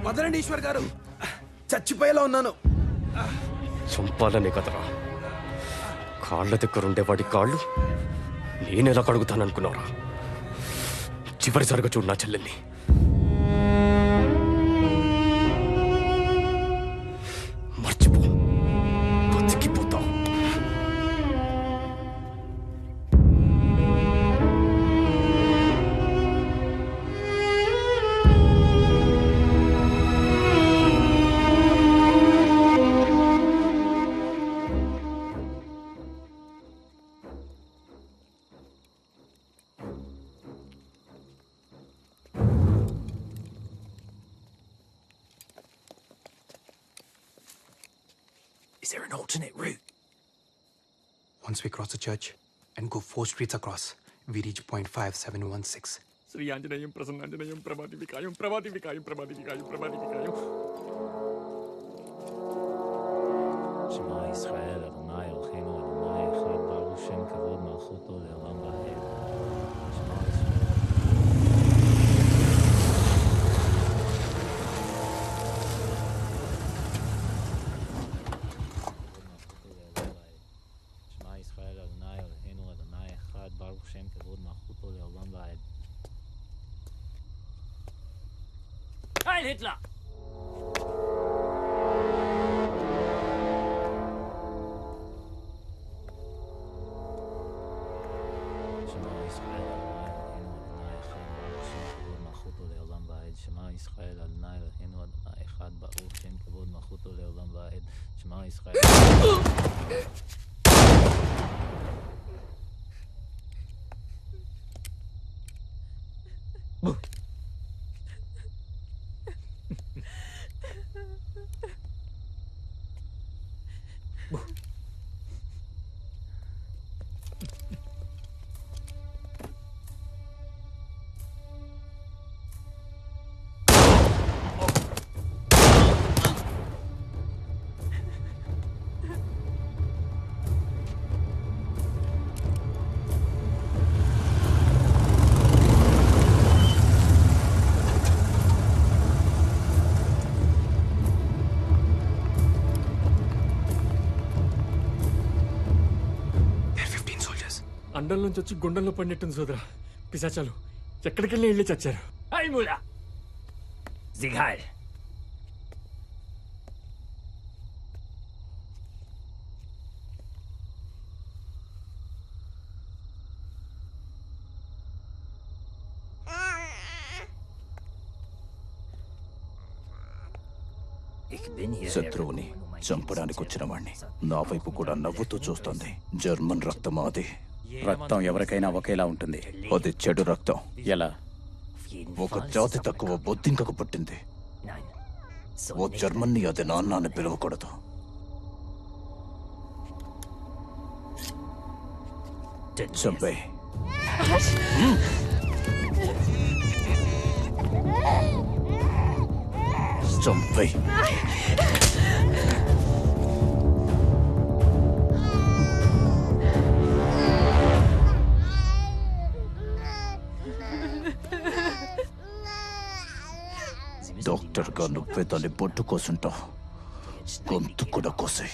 వదలండి ఈశ్వర్ గారు, చచ్చిపోయేలా ఉన్నాను. చంపాలనే కదరా, కాళ్ళ దగ్గరుండే వాడి కాళ్ళు నేనెలా కడుగుతాననుకున్నారా? చివరిసారిగా చూడు నా చెల్లెల్ని. మర్చిపో, బతికిపోతావు. Is there an alternate route? Once we cross the church and go 4 streets across, we reach point 5716. Shri Anjaneyam ప్రసన్నాంజనేయం ప్రభాదివికాయం ప్రభాదివికాయం ప్రభాదివికాయం ప్రభాదివికాయం. שמע ישראל, אדוני אלוהינו, אדוני אחד, ברוך שם כבוד מלכותו לעולם ועד. שמע ישראל. שמע ישראל, אדוני אלוהינו, אדוני אחד, ברוך שם כבוד מלכותו לעולם ועד. Heil Hitler! שמע ישראל, אדוני אלוהינו, אדוני אחד, ברוך שם כבוד מלכותו לעולם ועד. שמע ישראל. అండం నుంచి వచ్చి గుండెల్లో పడినట్టుంది సోదరా. పిశాచాలు ఎక్కడికెళ్ళి వెళ్ళి చచ్చారు. Hey Muller! Sieg heil! శత్రువుని చంపడానికి వచ్చిన వాణ్ణి నా వైపు కూడా నవ్వుతూ చూస్తుంది. జర్మన్ రక్తం అది. రక్తం ఎవరికైనా ఒకేలా ఉంటుంది. అది చెడు రక్తం. ఎలా? ఒక జాతి తక్కువ బొద్దింకకు పుట్టింది. ఓ జర్మన్ని అది నాన్నని పిలవకూడదు. చంపే. చంపే. డాక్టర్గా నువ్వే దాన్ని బొట్టు కోసుంటావు. గొంతు కూడా కోసే.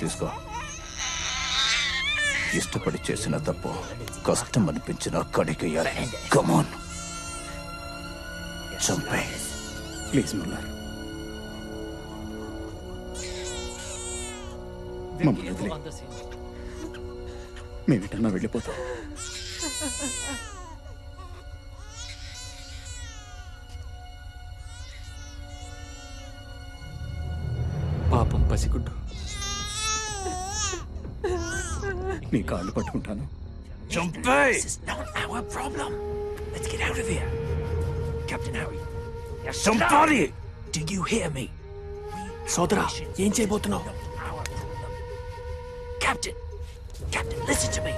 తీసుకో. ఇష్టపడి చేసిన తప్పు కష్టం అనిపించిన కడిగేయాలి. కమాన్ చంపే. ప్లీజ్ ముల్లర్, మమ్మల్ని వదిలే. మేమిటన్నా వెళ్ళిపోతాం. పాపం పసిగుడ్డు. నీ కాళ్ళు పట్టుకుంటాను. This is not our problem. Let's get out of here. Captain Harry. Somebody! Do you hear me? సోదరా, ఏం చేయబోతున్నావు? Captain! Captain, listen to me!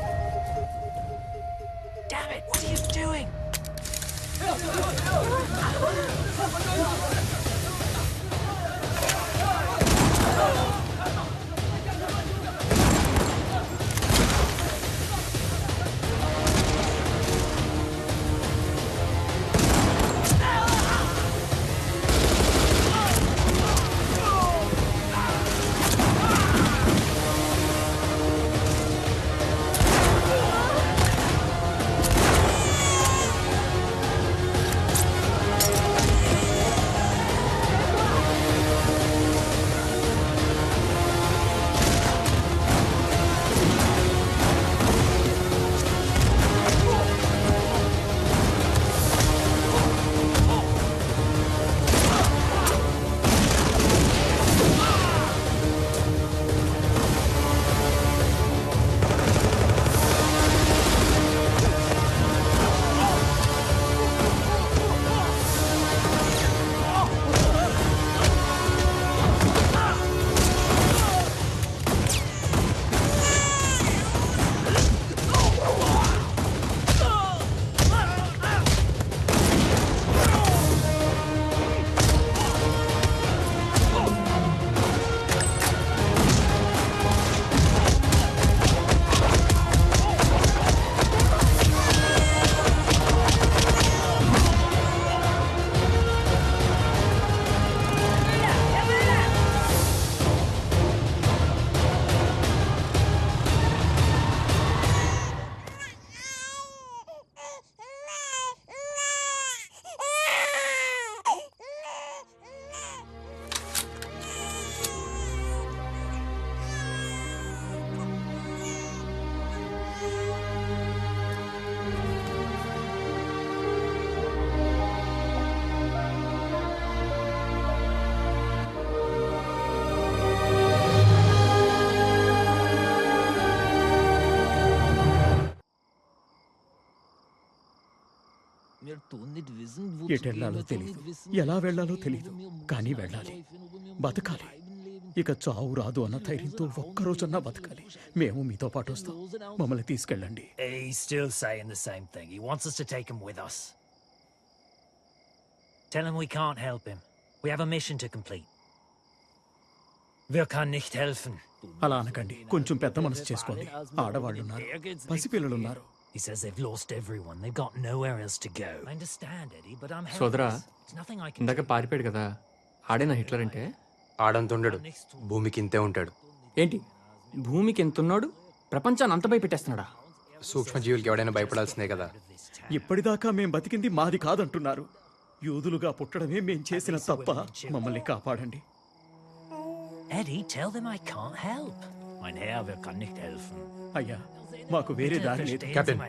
Damn it, what are you doing? ఎటెళ్లాలో తెలియదు, ఎలా వెళ్లాలో తెలియదు, కానీ వెళ్ళాలి, బతకాలి. ఇక చావు రాదు అన్న ధైర్యంతో ఒక్కరోజన్నా బతకాలి. మేము మీతో పాటు వస్తాం, మమ్మల్ని తీసుకెళ్ళండి. He's still saying the same thing. He wants us to take him with us. Tell him we can't help him. We have a mission to complete. Wir kann nicht helfen. అలా అనకండి, కొంచెం పెద్ద మనసు చేసుకోండి. ఆడవాళ్ళున్నారు, పసిపిల్లలున్నారు. He says they've lost everyone. They've got nowhere else to go. I understand, Eddie, but I'm సోదరా, helpless. There's nothing I can ఇందాక పారిపోయాడు కదా, ఆడేనా హిట్లర్ అంటే? ఆడంతుండడు, భూమికి ఇంతే ఉంటాడు. ఏంటి, భూమికి ఎంతున్నాడు, ప్రపంచాన్ని అంత భయపెట్టేస్తున్నాడా? సూక్ష్మజీవులకి ఎవడైనా భయపడాల్సిందే కదా. ఇప్పటిదాకా మేం బతికింది మాది కాదంటున్నారు. యూదులుగా పుట్టడమే మేం చేసిన తప్ప. మమ్మల్ని కాపాడండి. Eddie, tell them I can't help. Mein Herr, wir kann nicht helfen. అయ్యా, మాకు వేరే దారి లేదు. Captain,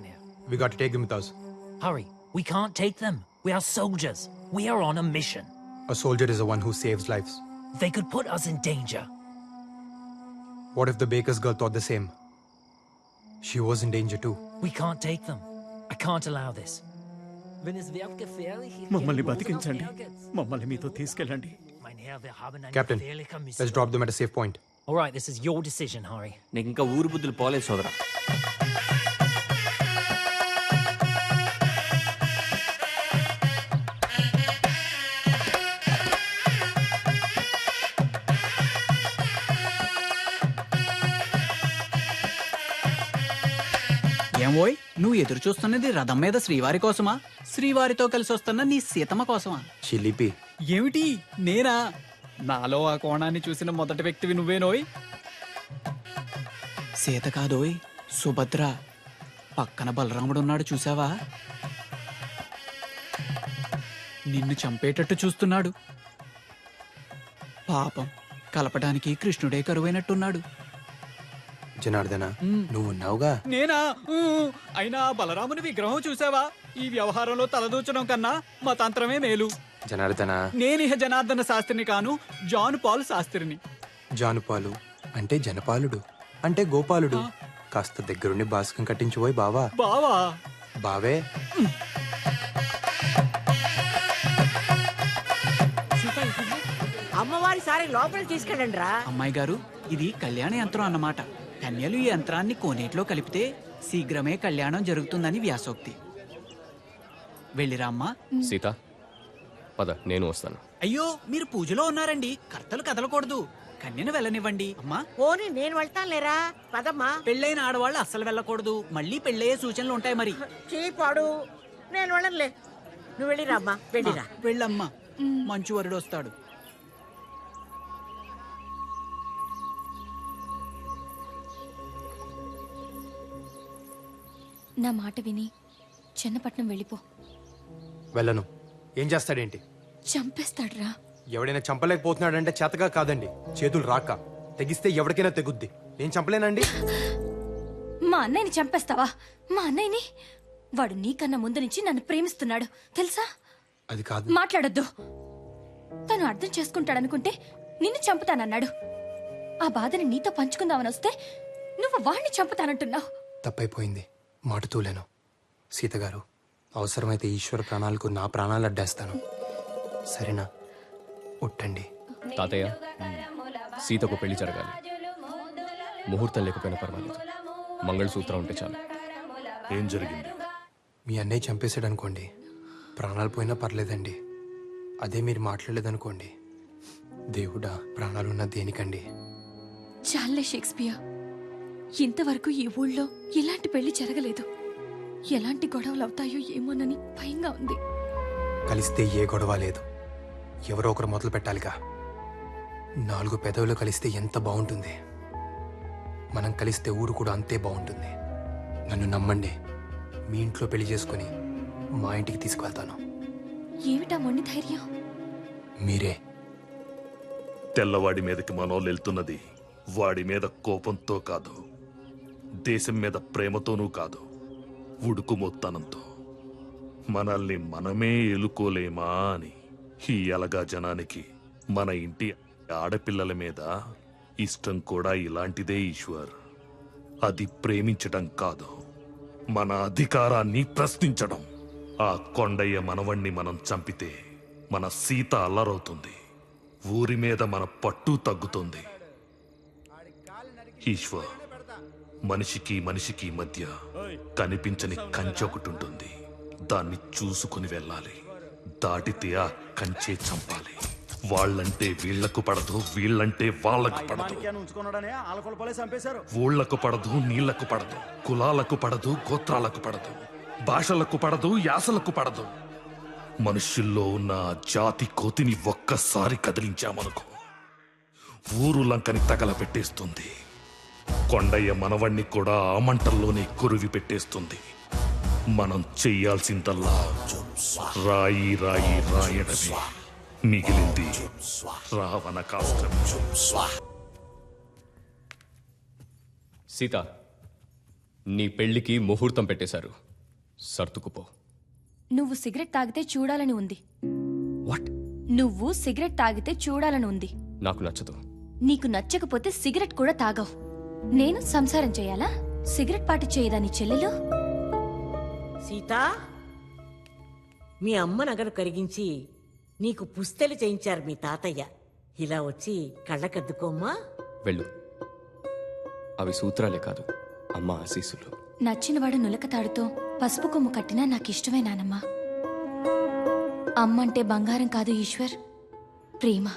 we got to take them with us. Hurry, we can't take them. We are soldiers. We are on a mission. A soldier is the one who saves lives. They could put us in danger. What if the baker's girl thought the same? She was in danger too. We can't take them. I can't allow this. మమ్మల్ని బతికించండి, మమ్మల్ని మీతో తీసుకెళ్ళండి. Captain, let's drop them at a safe point. All right, this is your decision, Hari. నీకు ఇంకా ఊరు బుద్ధులు పోలేదు సోదరా. ఏమోయ్, నువ్వు ఎదురు చూస్తున్నది రథం మీద శ్రీవారి కోసమా, శ్రీవారితో కలిసి వస్తున్న నీ సీతమ్మ కోసమా? చిలిపి. ఏమిటి, నేనా? నాలో ఆ కోణాన్ని చూసిన మొదటి వ్యక్తివి నువ్వేనోయ్. సీత కాదోయ్, సుభద్ర. పక్కన బలరాముడున్నాడు, చూసావా? నిన్ను చంపేటట్టు చూస్తున్నాడు. పాపం, కలపడానికి కృష్ణుడే కరువైనట్టున్నాడు. జనార్దన, నువ్వున్నావుగా. నేనా? అయినా బలరాముని విగ్రహం చూసావా? ఈ వ్యవహారంలో తలదూచడం కన్నా మతాంతరమే మేలు. జనార్దన, నేనిహ జనార్దన శాస్త్రిని కాను, జాన్ పాల్ శాస్త్రిని. జానుపాలు అంటే జనపాలుడు, అంటే గోపాలుడు. కాస్త దగ్గరుండి బాస్కం కట్టించుపోయి బావా. బావా? బావే. అమ్మవారి సారి లోపలికి తీసుకెళ్ళండి రా. అమ్మాయి గారు, ఇది కళ్యాణ యంత్రం అన్నమాట. కన్యలు ఈ యంత్రాన్ని కోనేటిలో కలిపితే శీఘ్రమే కళ్యాణం జరుగుతుందని వ్యాసోక్తి. వెళ్ళిరా అమ్మా. సీత, పద, నేను వస్తాను. అయ్యో, మీరు పూజలో ఉన్నారండి, కర్తలు కదలకూడదు. కన్యను వెళ్ళనివ్వండి అమ్మా. పోనీ నేను వెళ్తాను లేరా, పదమ్మా. పెళ్ళైన ఆడవాళ్ళు అస్సలు వెళ్ళకూడదు, మళ్ళీ పెళ్ళయ్యే సూచనలు ఉంటాయి మరి. చీపాడు, నేను వెళ్ళనులే. నువ్వు వెళ్ళిరా అమ్మా, వెళ్ళిరా. వెళ్ళమ్మా, మంచి వరుడు వస్తాడు. నా మాట విని చెన్నపట్నం వెళ్ళిపో. వెళ్ళను. ఏం చేస్తాడేంటి? చంపేస్తాడ్రా. ఎవడైనా చంపలేకపోతున్నాడంటే చేతగా కాదండి, చేతులు రాక. తెగిస్తే ఎవరికైనా తెగుద్ది. నేను చంపలేనండి. మా అన్నయ్యని చంపేస్తావా? మా అన్నయ్యని? వాడు నీకన్నా ముందు నుంచి నన్ను ప్రేమిస్తున్నాడు తెలుసా? అది కాదు. మాట్లాడొద్దు. తను అర్థం చేసుకుంటాడనుకుంటే నిన్ను చంపుతానన్నాడు. ఆ బాధని నీతో పంచుకుందామని వస్తే నువ్వు వాణ్ణి చంపుతానంటున్నావు. తప్పైపోయింది, మాటుతూలేను. సీతగారు, అవసరమైతే ఈశ్వర ప్రాణాలకు నా ప్రాణాలు అడ్డేస్తాను, సరేనా? ఉట్టండి. తాతయ్య, సీతకు పెళ్లి జరగాలి. ముహూర్తం లేకపోయినా పర్వాలేదు, మంగళసూత్రం ఉంటే చాలు. ఏం జరిగింది? మీ అన్నయ్య చంపేశాడు అనుకోండి, ప్రాణాలు పోయినా పర్లేదండి. అదే మీరు మాట్లాడలేదనుకోండి, దేవుడా, ప్రాణాలున్న దేనికండి? చాలే షేక్స్పియర్, ఇంతవరకు ఈ ఊళ్ళో ఎలాంటి పెళ్లి జరగలేదు. ఎలాంటి గొడవలు అవుతాయో ఏమోనని భయంగా ఉంది. కలిస్తే ఏ గొడవ లేదు, ఎవరో ఒకరు మొదలు పెట్టాలిగా. 4 పెదవులు కలిస్తే ఎంత బాగుంటుంది. మనం కలిస్తే ఊరు కూడా అంతే బాగుంటుంది. నన్ను నమ్మండి, మీ ఇంట్లో పెళ్లి చేసుకుని మా ఇంటికి తీసుకువెళ్తాను. ఏమిటా మొండి ధైర్యం? మీరే. తెల్లవాడి మీదకి మనోళ్ళు వెళ్తున్నది వాడి మీద కోపంతో కాదు, దేశం మీద ప్రేమతోనూ కాదు, ఉడుకు మొత్తానంతో. మనల్ని మనమే ఎలుకోలేమా అని. ఈ అలగా జనానికి మన ఇంటి ఆడపిల్లల మీద ఇష్టం కూడా ఇలాంటిదే ఈశ్వర్. అది ప్రేమించడం కాదు, మన అధికారాన్ని ప్రశ్నించడం. ఆ కొండయ్య మనవణ్ణి మనం చంపితే మన సీత అల్లరవుతుంది, ఊరి మీద మన పట్టు తగ్గుతుంది. ఈశ్వర్, మనిషికి మనిషికి మధ్య కనిపించని కంచె ఒకటి ఉంటుంది. దాన్ని చూసుకుని వెళ్ళాలి. దాటితే ఆ కంచె చంపాలి. వాళ్ళంటే వీళ్లకు పడదు, వీళ్ళంటే వాళ్ళకు పడదు. ఊళ్లకు పడదు, నీళ్లకు పడదు, కులాలకు పడదు, గోత్రాలకు పడదు, భాషలకు పడదు, యాసలకు పడదు. మనుషుల్లో ఉన్న జాతి కోతిని ఒక్కసారి కదిలించామనుకో, ఊరు లంకని తగలబెట్టేస్తుంది. కొండయ్య మనవణ్ణి కూడా ఆ మంటల్లోనే కురివి పెట్టేస్తుంది. మనం చెయ్యాల్సిందల్లా రాయి రాయి రాయడమే. మిగిలింది రావణ కాష్టం. సీత, నీ పెళ్లికి ముహూర్తం పెట్టేశారు, సర్దుకుపో. నువ్వు సిగరెట్ తాగితే చూడాలని ఉంది. వాట్? నువ్వు సిగరెట్ తాగితే చూడాలని ఉంది. నాకు నచ్చదు. నీకు నచ్చకపోతే సిగరెట్ కూడా తాగవు. నేను సంసారం చేయాలా? సిగరెట్ పాటి చేయదా నీ చెల్లెలు? సీత, మీ అమ్మ నగలు కరిగించి నీకు పుస్తెలు చేయించారు మీ తాతయ్య. ఇలా వచ్చి కళ్ళకద్దుకోమ్మా. వెళ్ళు. అవి సూత్రాలే కాదు, అమ్మ ఆశీస్సులు. నచ్చినవాడు నులకతాడుతో పసుపు కొమ్ము కట్టినా నాకిష్టమే నానమ్మా. అమ్మంటే బంగారం కాదు ఈశ్వర్, ప్రేమ.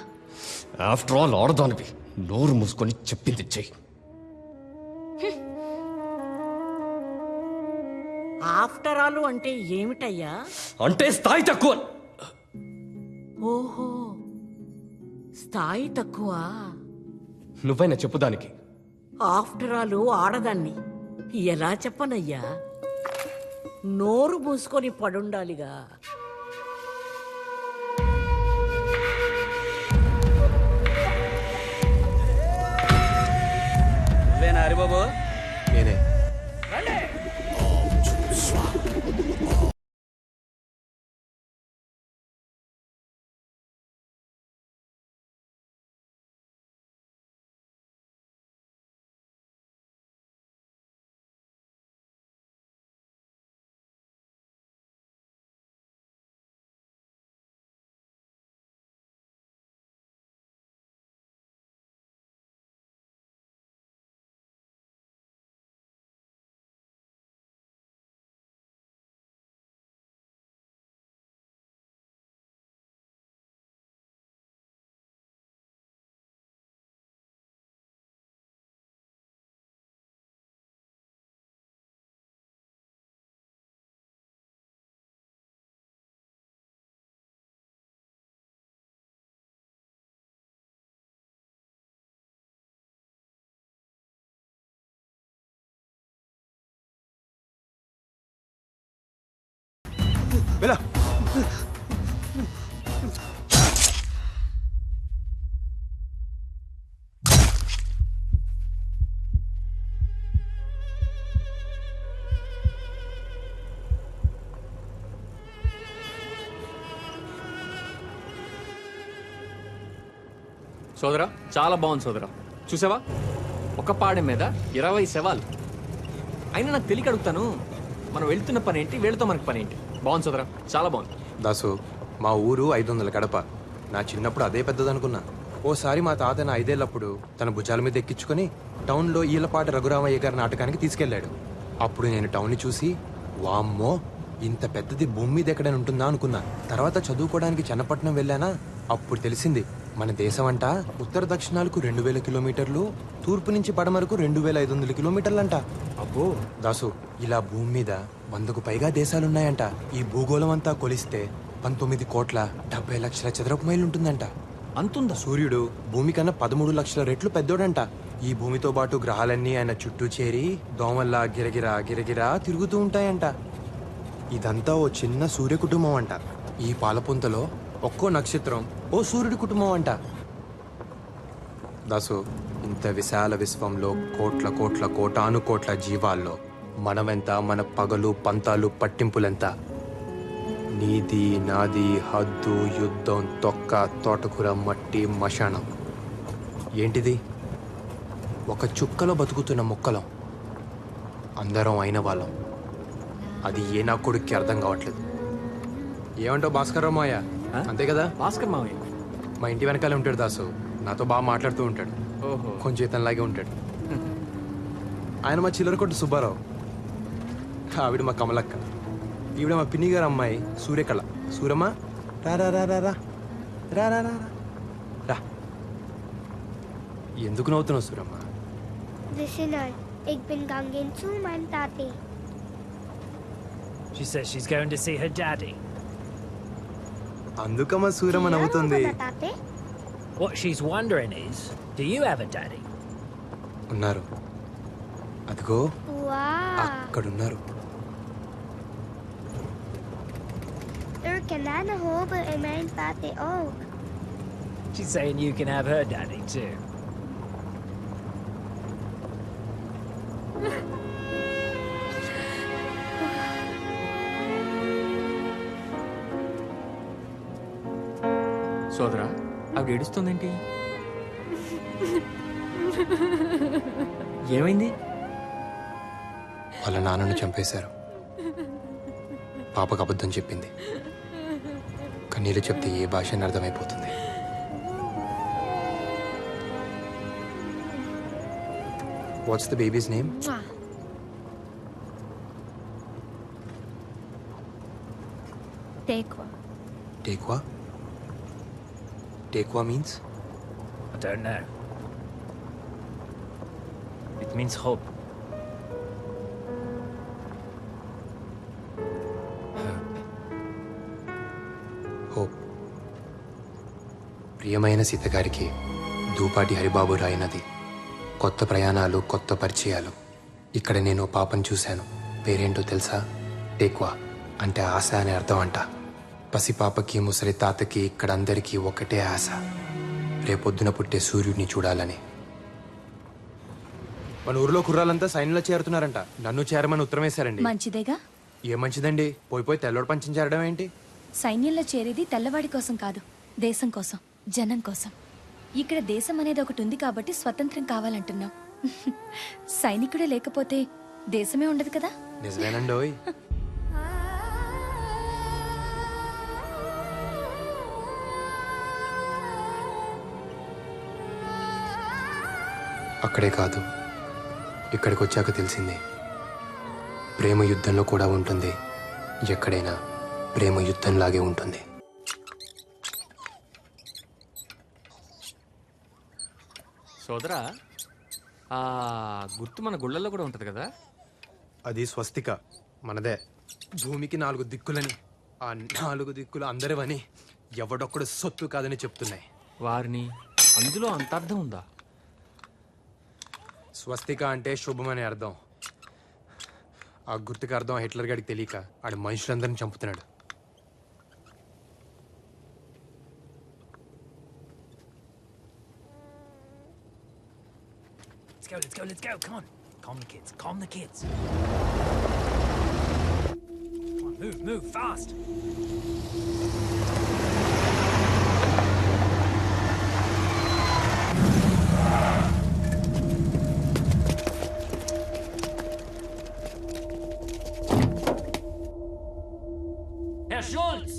ఆఫ్టర్ ఆల్ ఆడదానివి, నోరు మూసుకొని చెప్పింది చెయ్యి. ఆఫ్టర్ ఆల్ అంటే ఏమిటయ్యా? అంటే స్థాయి తక్కువ. ఓహో, స్థాయి తక్కువ. నువ్వైనా చెప్పుదానికి. ఆఫ్టర్ ఆల్ ఆడదాన్ని ఎలా చెప్పనయ్యా? నోరు మూసుకొని పడుండాలిగా. హరిబాబు, నేనే. వెళ్ళ. సోదరా, చాలా బాగుంది సోదరా. చూసావా, ఒక పాడె మీద 20 శవాలు. అయినా నాకు తెలియక అడుగుతాను, మనం వెళ్తున్న పని ఏంటి, వీళ్ళతో మనకి పని ఏంటి? బాగుంది సోదరా, చాలా బాగుంది. దాసు, మా ఊరు 500 గడప. నా చిన్నప్పుడు అదే పెద్దదనుకున్నా. ఓసారి మా తాత నా 5 ఏళ్లప్పుడు తన భుజాల మీద ఎక్కించుకొని టౌన్లో ఈలపాటి రఘురామయ్య గారి నాటకానికి తీసుకెళ్లాడు. అప్పుడు నేను టౌన్ని చూసి, వామ్మో, ఇంత పెద్దది భూమి మీద ఎక్కడైనా ఉంటుందా అనుకున్నా. తర్వాత చదువుకోవడానికి చన్నపట్నం వెళ్ళానా, అప్పుడు తెలిసింది మన దేశం అంట ఉత్తర దక్షిణాలకు 2000 కిలోమీటర్లు, తూర్పు నుంచి పడమరకు 2500 కిలోమీటర్లంట. అబ్బో దాసు, ఇలా భూమి మీద 100కు పైగా దేశాలున్నాయంట. ఈ భూగోళం అంతా కొలిస్తే 19,70,00,000 చదరపు మైలు ఉంటుందంట. అంతుందా? సూర్యుడు భూమి కన్నా 13 లక్షల రెట్లు పెద్దోడంట. ఈ భూమితో పాటు గ్రహాలన్నీ ఆయన చుట్టూ చేరి దోమల్లా గిరగిరా గిరగిరా తిరుగుతూ ఉంటాయంట. ఇదంతా ఓ చిన్న సూర్య కుటుంబం అంట. ఈ పాలపుంతలో ఒక్కో నక్షత్రం ఓ సూర్యుడి కుటుంబం అంట. దాసు, ఇంత విశాల విశ్వంలో కోట్ల కోట్ల కోటాను కోట్ల జీవాల్లో మనమెంత, మన పగలు పంతాలు పట్టింపులెంత? నీది నాది, హద్దు, యుద్ధం, తొక్క, తోటకూర, మట్టి, మశానం. ఏంటిది? ఒక చుక్కలో బతుకుతున్న మొక్కలం. అందరం అయిన వాళ్ళం. అది ఏ నా కొడుక్కి అర్థం కావట్లేదు. ఏమంటావు భాస్కర్ రావు మావయ్య? అంతే కదా? భాస్కర్ మావయ్య మా ఇంటి వెనకాలే ఉంటాడు దాసు. నాతో బాగా మాట్లాడుతూ ఉంటాడు. ఓహో. కొంచెం ఇతనిలాగే ఉంటాడు. ఆయన మా చిల్లర కొట్టు సుబ్బారావు. ఆవిడ మా కమలక్క. ఈవిడ మా పిన్ని గారు అమ్మాయి సూర్యకళ. సూరమ్మ రా రా రా రా రా రా రా రా రా. ఎందుకు నవ్వుతున్నావు Suramma? Listener, ik ben gegaan zu mijn tate. She says she's going to see her daddy. అందుకమ్మా Suramma నవ్వుతుంది. What she's wondering is, do you have a daddy? ఉన్నారు. అదిగో Wow. అక్కడున్నారు. Er kananen hopen in mijn tate ook. She's saying you can have her daddy too. సోదరా ఆవిడ ఏడుస్తుందేంటి? ఏమైంది? వాళ్ళ నాన్నను చంపేశారు. పాపకు అబద్ధం చెప్పింది. కన్నీళ్ళు చెప్తే ఏ భాష అని అర్థమైపోతుంది. What's the baby's name? Tikva. Tikva? Tikva means? I don't know. It means hope. Hope. ప్రియమైన సీతగారికి దూపాటి హరిబాబు రాయినది. కొత్త ప్రయాణాలు, కొత్త పరిచయాలు. ఇక్కడ నేను పాపను చూశాను. పేరేంటో తెలుసా? టేక్వా అంటే ఆశ అనే అర్థం అంట. పసిపాపకి, ముసలి తాతకి, ఇక్కడ అందరికీ ఒకటే ఆశ, రేపొద్దున పుట్టే సూర్యుడిని చూడాలని. మన ఊర్లో కుర్రాలంతా సైన్యంలో చేరుతున్నారంట. నన్ను చేరమని ఉత్తరం వేశారండి. మంచిదేగా. ఏ మంచిదండి, పోయి తెల్లోడు పంచం చేరడం ఏంటి? సైన్యంలో చేరేది తెల్లవాడి కోసం కాదు, దేశం కోసం, జనం కోసం. ఇక్కడ దేశం అనేది ఒకటి ఉంది కాబట్టి స్వతంత్రం కావాలంటున్నాం. సైనికుడే లేకపోతే దేశమే ఉండదు కదా. నిజమేనండోయ్. అక్కడే కాదు, ఇక్కడికి వచ్చాక తెలిసింది, ప్రేమ యుద్ధంలో కూడా ఉంటుంది. ఎక్కడైనా ప్రేమ యుద్ధంలాగే ఉంటుంది. సోదరా ఆ గుర్తు మన గుళ్ళల్లో కూడా ఉంటుంది కదా? అది స్వస్తిక, మనదే. భూమికి 4 దిక్కులని, ఆ 4 దిక్కులు అందరివని, ఎవడొక్కడు సొత్తు కాదని చెప్తున్నాయి. వారిని అందులో అంత అర్థం ఉందా? స్వస్తిక అంటే శుభం అనే అర్థం. ఆ గుర్తుకు అర్థం హిట్లర్ గారికి తెలియక ఆడు మనుషులందరిని చంపుతున్నాడు. Let's go. Come on. Calm the kids. Come on, move, fast. Herr Schulz!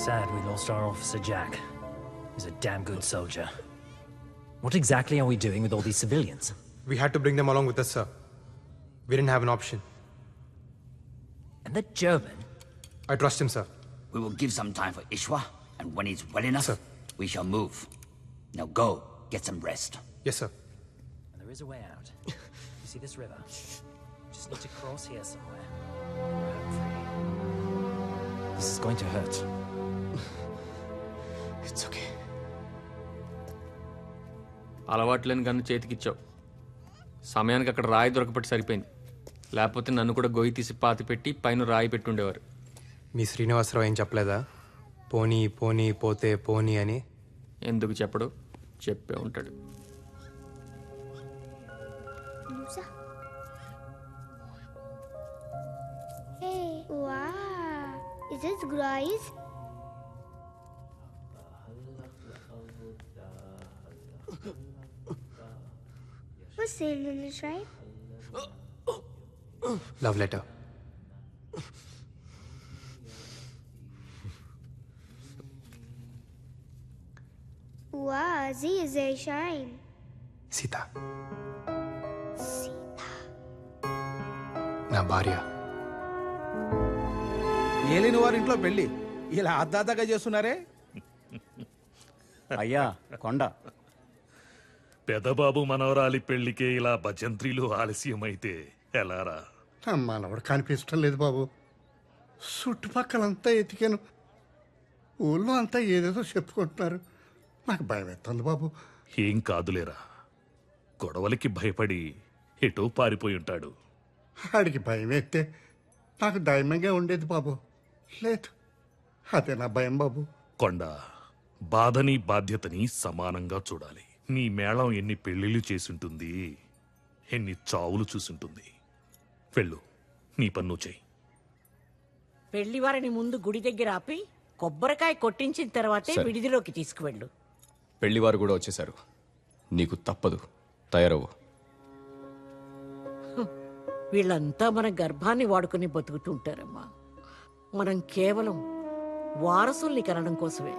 Sad we lost our officer Jack. He's a damn good soldier. What exactly are we doing with all these civilians? We had to bring them along with us, sir. We didn't have an option. And the German? I trust him, sir. We will give some time for Ishwa, and when he's well enough, we shall move. Now go, get some rest. Yes, sir. And there is a way out. You see this river? Just need to cross here somewhere. We're free. This is going to hurt. It's okay. అలవాట్లేని gun చేతికిచ్చావు. సమయానికి అక్కడ రాయి దొరకపట్టి సరిపోయింది. లేకపోతే నన్ను కూడా గొయ్యి తీసి పాతి పెట్టి పైన రాయి పెట్టుండేవారు. మీ శ్రీనివాసరావు ఏం చెప్పలేదా? పోనీ పోనీ పోతే పోనీ అని. ఎందుకు చెప్పడు? చెప్పే ఉంటాడు. Hey, wow. Is this Grace? What's saying in this, right? Love letter. Wow, Z is a shine. Sita నా భార్య. ఏలిన వారింట్లో పెళ్లి ఇలా అద్దాతగా చేస్తున్నారే. అయ్యా కొండ పెదబాబు మనవరాలి పెళ్లికే ఇలా భజంత్రీలు ఆలస్యమైతే ఎలారా? మనవడు కనిపించడం లేదు బాబు. చుట్టుపక్కలంతా ఎతికాను. ఊళ్ళో అంతా ఏదేదో చెప్పుకుంటున్నారు. నాకు భయం ఎత్తుంది బాబు. ఏం కాదులేరా, గొడవలకి భయపడి ఎటో పారిపోయి ఉంటాడు. ఆడికి భయం ఎత్తే నాకు ధైర్యంగా ఉండేది బాబు. లేదు, అదే నా భయం బాబు. కొండ, బాధని బాధ్యతని సమానంగా చూడాలి. నీ మేళం ఎన్ని పెళ్లిళ్ళు చేసుంటుంది, ఎన్ని చావులు చూసుంటుంది. వెళ్ళు, నీ పన్ను చెయ్యి. పెళ్లివారిని ముందు గుడి దగ్గర ఆపి కొబ్బరికాయ కొట్టించిన తర్వాతే సరే. విడిదిలోకి తీసుకువెళ్ళు. పెళ్లివారు కూడా వచ్చేశారు. నీకు తప్పదు, తయారవు. వీళ్ళంతా మన గర్భాన్ని వాడుకుని బతుకుతుంటారమ్మా. మనం కేవలం వారసుల్ని కనడం కోసమే.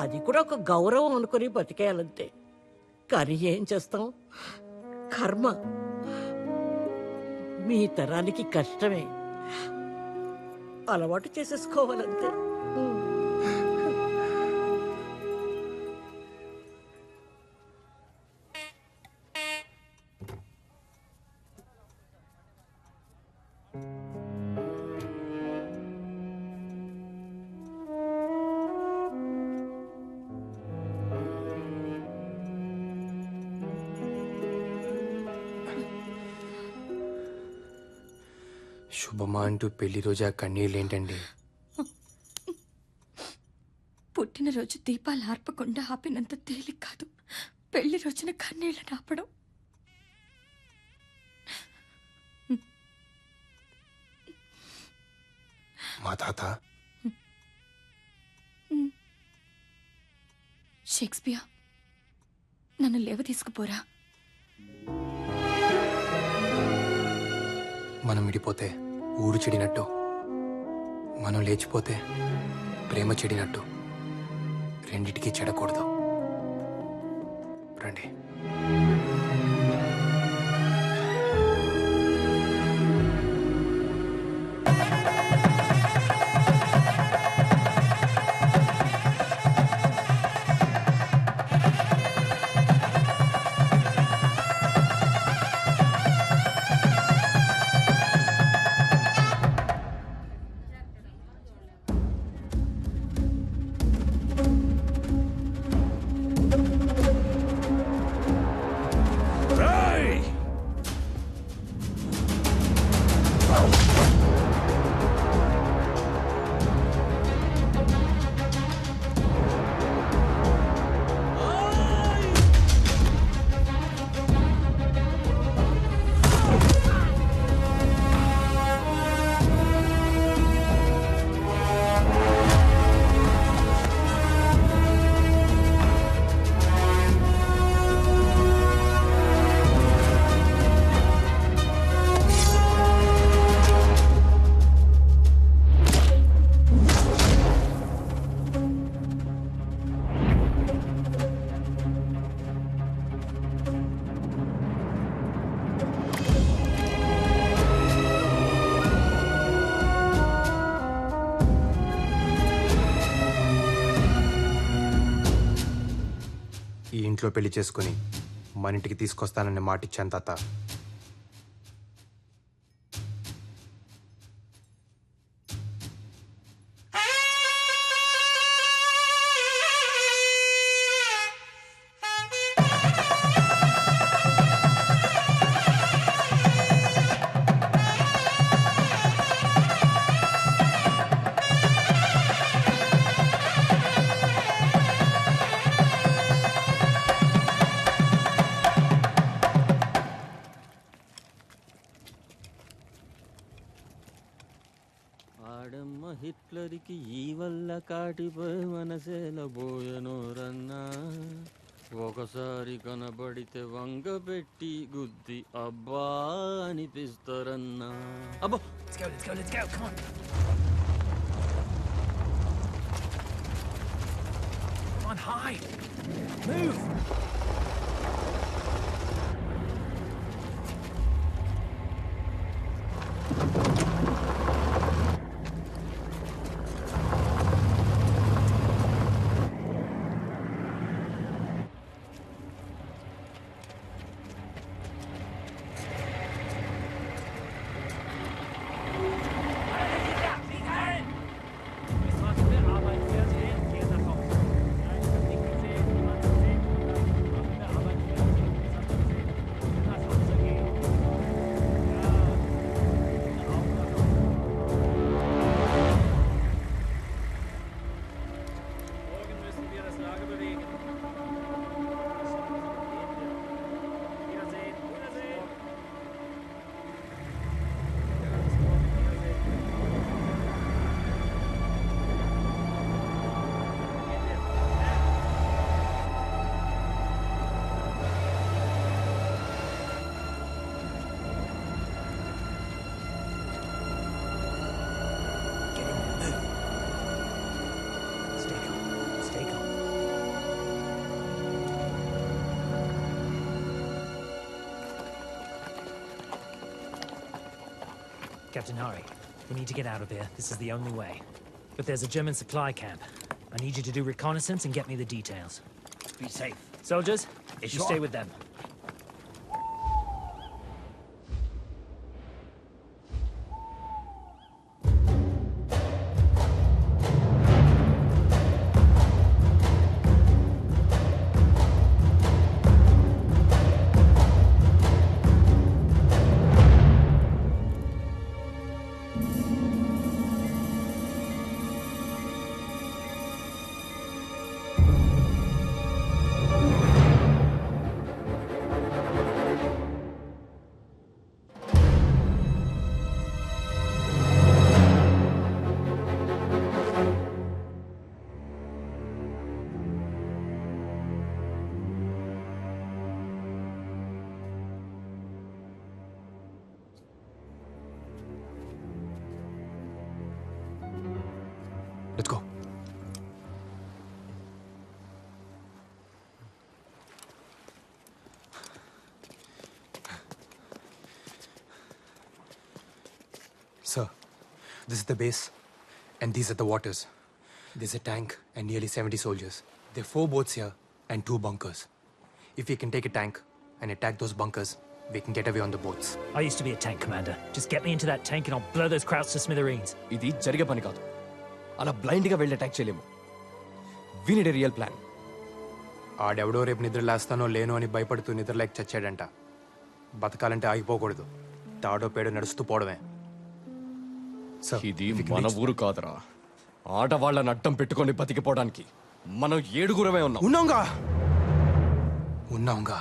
అది కూడా ఒక గౌరవం అనుకుని బతికేయాలంతే. కానీ ఏం చేస్తాం, కర్మ. మీ తరానికి కష్టమే. అలవాటు చేసేసుకోవాలంతే. శుభమా అంటూ పెళ్లి రోజు ఆ కన్నీళ్ళు ఏంటండి? పుట్టినరోజు దీపాలు ఆర్పకుండా ఆపినంత తేలిక కాదు పెళ్లి రోజున కన్నీళ్ళని ఆపడం. మా తాత షేక్స్పియర్, నన్ను లేవ తీసుకుపోరా. మనం విడిపోతే ఊరు చెడినట్టు, మనం లేచిపోతే ప్రేమ చెడినట్టు, రెండిటికీ చెడకూడదు. రండి. ఈ ఇంట్లో పెళ్లి చేసుకుని మన ఇంటికి తీసుకొస్తానని మాటిచ్చాను తాత. హిట్లర్కి ఈ వల్ల కాటిపోయి మనసేలబోయనోరన్నా, ఒకసారి కనబడితే వంగ పెట్టి గుద్ది అబ్బా అనిపిస్తారన్నా. అబ్బో, let's go, come on. Come on, hide. Move. Captain Hari, We need to get out of here. This is the only way. But there's a German supply camp. I need you to do reconnaissance and get me the details. Be safe. Soldiers, you Sure. stay with them. Let's go. Sir, this is the base, and these are the waters. There's a tank and nearly 70 soldiers. There are 4 boats here and 2 bunkers. If we can take a tank and attack those bunkers, we can get away on the boats. I used to be a tank commander. Just get me into that tank and I'll blow those Krauts to smithereens. ఇది జరిగే పని కాదు. అలా బ్లైండ్గా వెళ్ళి attack చేయలేము. We need a real plan. ఆడెవడో రేపు నిద్ర లేస్తానో లేనో అని భయపడుతూ నిద్రలేక చచ్చాడంట. బతకాలంటే ఆగిపోకూడదు. తాడో పేడో నడుస్తూ పోవడమే. ఇది మన ఊరు కాదురా. ఆడవాళ్ళని అడ్డం పెట్టుకొని బతికిపోవడానికి మనం 7గురమే ఉన్నాం. ఉన్నాంగా.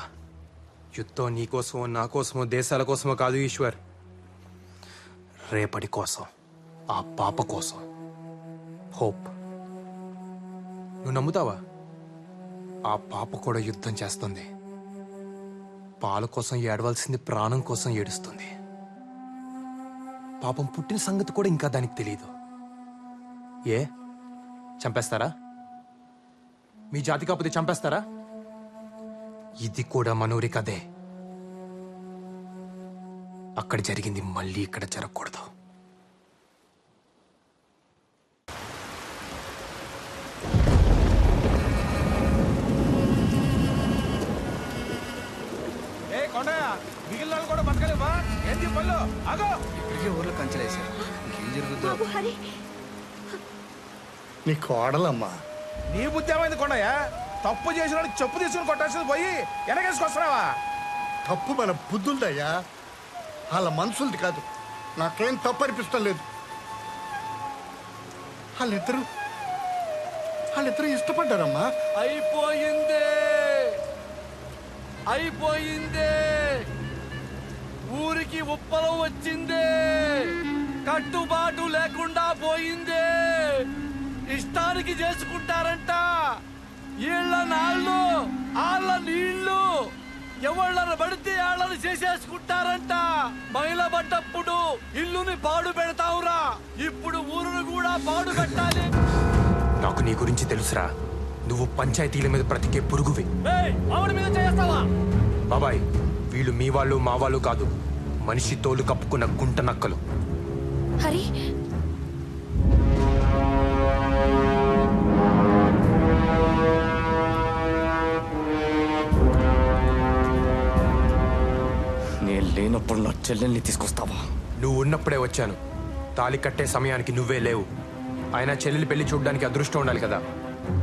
యుద్ధం నీకోసమో నా కోసమో దేశాల కోసమో కాదు ఈశ్వర్. రేపటి కోసం, ఆ పాప కోసం. హోప్. నువ్వు నమ్ముతావా? ఆ పాప కూడా యుద్ధం చేస్తుంది. పాల కోసం ఏడవలసింది ప్రాణం కోసం ఏడుస్తుంది. పాపం పుట్టిన సంగతి కూడా ఇంకా దానికి తెలియదు. ఏ చంపేస్తారా? మీ జాతి కాకపోతే చంపేస్తారా? ఇది కూడా మనూరి కదే. అక్కడ జరిగింది మళ్ళీ ఇక్కడ జరగకూడదు. ఏ కొండయ్య, మిగిలిన వాళ్ళు కూడా బతకలేవా? ఏంటి పళ్ళు? ఆగో. ఇప్పటికే ఊర్లో కంచెలేశారు. ఇంకేం జరుగుతుందో. బాబు హరి, నీ కోడలమ్మా. నీ బుద్ధి ఏమైంది కొండయ్య? తప్పు చేసిన వాడికి చెప్పు తీసుకుని కొట్టాల్సింది పోయి వెనకేసుకొస్తున్నావా? తప్పు మన బుద్ధులదయ్యా, వాళ్ళ మనసులది కాదు. నాకేం తప్పు అనిపిస్తం లేదు. వాళ్ళిద్దరూ ఇష్టపడ్డారమ్మా. అయిపోయిందే. ఊరికి ఉప్పలం వచ్చిందే. కట్టుబాటు లేకుండా పోయిందే. ఇష్టానికి చేసుకుంటారంట. ఈళ్ళ నాళ్ళు, ఆళ్ళ నీళ్లు, ఎవళ్ళని పడితే వాళ్ళని చేసేసుకుంటారంట. మహిళ పడ్డప్పుడు ఇల్లుని పాడు పెడతావురా, ఇప్పుడు ఊరును కూడా పాడు పెట్టాలి. నాకు నీ గురించి తెలుసురా. నువ్వు పంచాయతీల మీద బ్రతికే పురుగువి. ఆవిడ మీద చేస్తావా? బాబాయ్, వీళ్ళు మీ వాళ్ళు మా వాళ్ళు కాదు. మనిషి తోలు కప్పుకున్న గుంట నక్కలు. హరి, నేను లేనప్పుడు నా చెల్లెల్ని తీసుకొస్తావా? నువ్వు ఉన్నప్పుడే వచ్చాను. తాళి కట్టే సమయానికి నువ్వే లేవు. ఆయన చెల్లెలి పెళ్లి చూడడానికి అదృష్టం ఉండాలి కదా.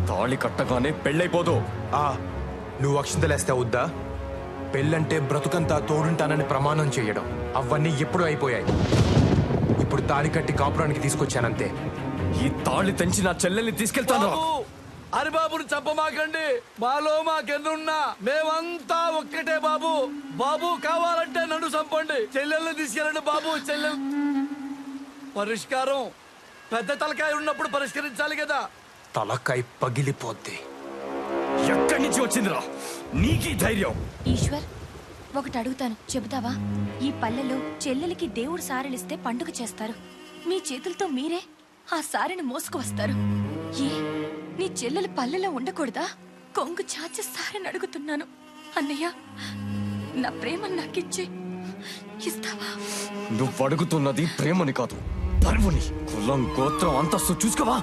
తాళి కట్టగానే పెళ్ళైపోదు. నువ్వు అక్షింతలేస్తే అవుద్దా? పెళ్ళంటే బ్రతుకంతా తోడుంటానని ప్రమాణం చేయడం, అవన్నీ ఎప్పుడూ అయిపోయాయి. ఇప్పుడు తాళి కట్టి కాపురానికి తీసుకొచ్చానంతే. ఈ తాళి తెంచి నా చెల్లెల్ని తీసుకెళ్తాను. హరిబాబుని చంపమాకండి. మాలో మాకెన్నున్నా మేమంతా ఒక్కటే బాబు. బాబు కావాలంటే నన్ను చంపండి, చెల్లెల్ని తీసుకెళ్ళండి బాబు. చెల్లెల్ పరిష్కారం పెద్ద తలకాయ ఉన్నప్పుడు పరిష్కరించాలి కదా. తలకాయ పగిలిపోద్ది. ఎక్కడి నుంచి వచ్చిందిరా నీకీ ధైర్యం? ఈశ్వర్, ఒకటి అడుగుతాను, చెబుతావా? ఈ పల్లెలో చెల్లెలికి దేవుడు సారెలిస్తే పండుగ చేస్తారు. మీ చేతులతో మీరే ఆ సారెని మోసుకు వస్తారు. ఏ నీ చెల్లెలు పల్లెలో ఉండకూడదా? కొంగు చాచి సారెని అడుగుతున్నాను. అన్నయ్య, నా ప్రేమ నాకిచ్చి ఇస్తావా? నువ్వు అడుగుతున్నది ప్రేమని కాదు, పరువుని కులం గోత్రం అంతస్తు చూసుకోవా.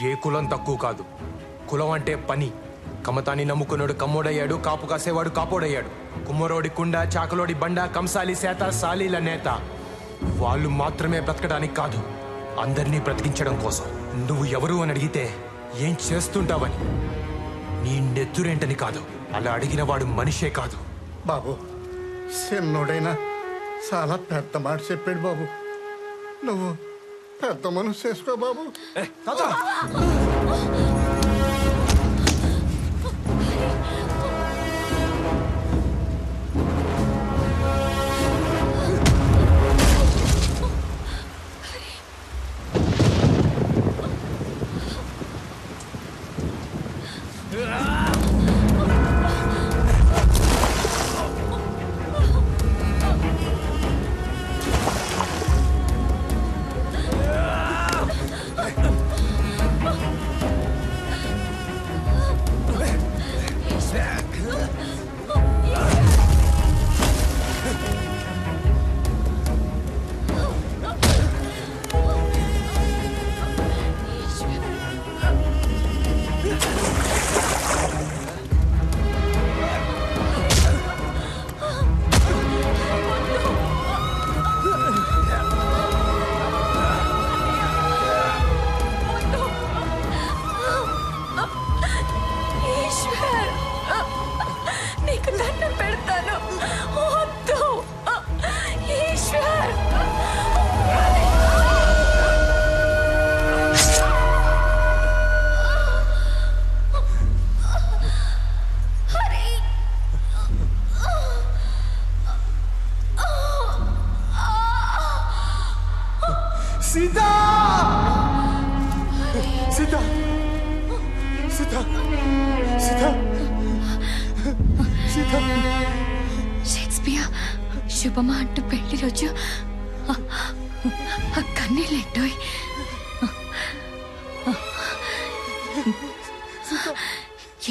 ఏ కులం తక్కువ కాదు. కులం అంటే పని. కమతాన్ని నమ్ముకున్నాడు కమ్మోడయ్యాడు, కాపు కాసేవాడు కాపోడయ్యాడు. కుమ్మరోడి కుండ, చాకలోడి బండ, కంసాలి సేత, సాలీల నేత. వాళ్ళు మాత్రమే బ్రతకడానికి కాదు, అందరినీ బ్రతికించడం కోసం. నువ్వు ఎవరు అని అడిగితే ఏం చేస్తుంటావని, నీ నెత్తురేంటని కాదు, అలా అడిగిన వాడు మనిషే కాదు. బాబు, చిన్నోడైనా చాలా పెద్ద మాట చెప్పాడు బాబు. నువ్వు పెద్ద మనసు చేసుకో బాబు. ఈశ్వర్, నీకు దండం పెడతాను. వద్దు ఈశ్వర్. సీతా! సీతా! సీతా! సీతా! సీతా! షేక్స్పియర్ శుభమా అంటూ పెళ్లి రోజు కన్నీళ్ళెట్టోయ్.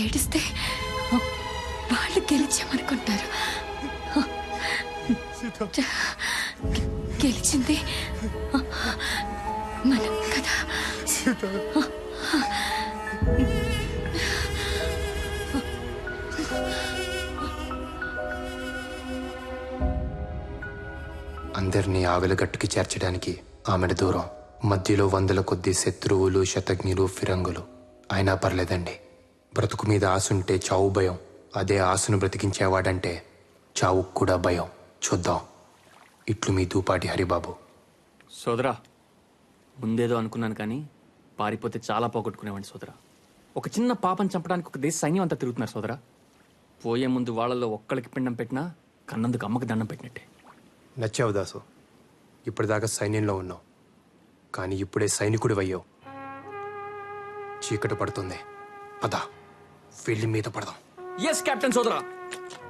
ఏడిస్తే వాళ్ళు గెలిచామనుకుంటారు. గెలిచింది మనం కదా. అందరినీ ఆవిలగట్టుకి చేర్చడానికి ఆమెను దూరం. మధ్యలో వందల కొద్ది శత్రువులు, శతజ్ఞులు, ఫిరంగులు. అయినా పర్లేదండి. బ్రతుకు మీద ఆశుంటే చావు భయం. అదే ఆశను బ్రతికించేవాడంటే చావు కూడా భయం. చూద్దాం. ఇట్లు మీ దూపాటి హరిబాబు. సోదరా, ముందేదో అనుకున్నాను కానీ పారిపోతే చాలా పోగొట్టుకునేవాడిని సోదరా. ఒక చిన్న పాపని చంపడానికి ఒక దేశ సైన్యం అంతా తిరుగుతున్నారు సోదరా. పోయే ముందు వాళ్ళలో ఒక్కడికి పిండం పెట్టినా కన్నందుకు అమ్మకి దండం పెట్టినట్టే. నచ్చావు దాసు. ఇప్పటిదాకా సైన్యంలో ఉన్నావు, కానీ ఇప్పుడే సైనికుడు అయ్యావు. చీకటి పడుతుంది, పద ఫీల్డ్ మీద పడదాం. ఎస్ కెప్టెన్ సోదరా.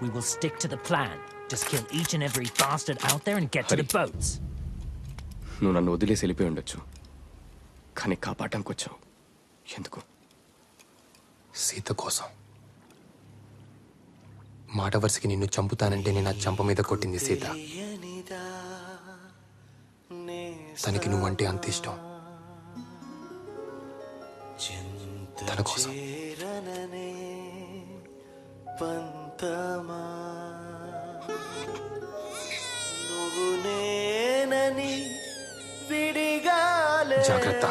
We will stick to the plan. Just kill each and every bastard out there and get to the boats. నువ్వు నన్ను వదిలేసి వెళ్ళిపోయి ఉండొచ్చు, కానీ కాపాడటానికి వచ్చావు. ఎందుకు? సీత కోసం. మాట వరుసకి నిన్ను చంపుతానంటే నేను ఆ చంప మీద కొట్టింది సీత. తనకి నువ్వంటే అంత ఇష్టం. తన కోసం. జాగ్రత్త.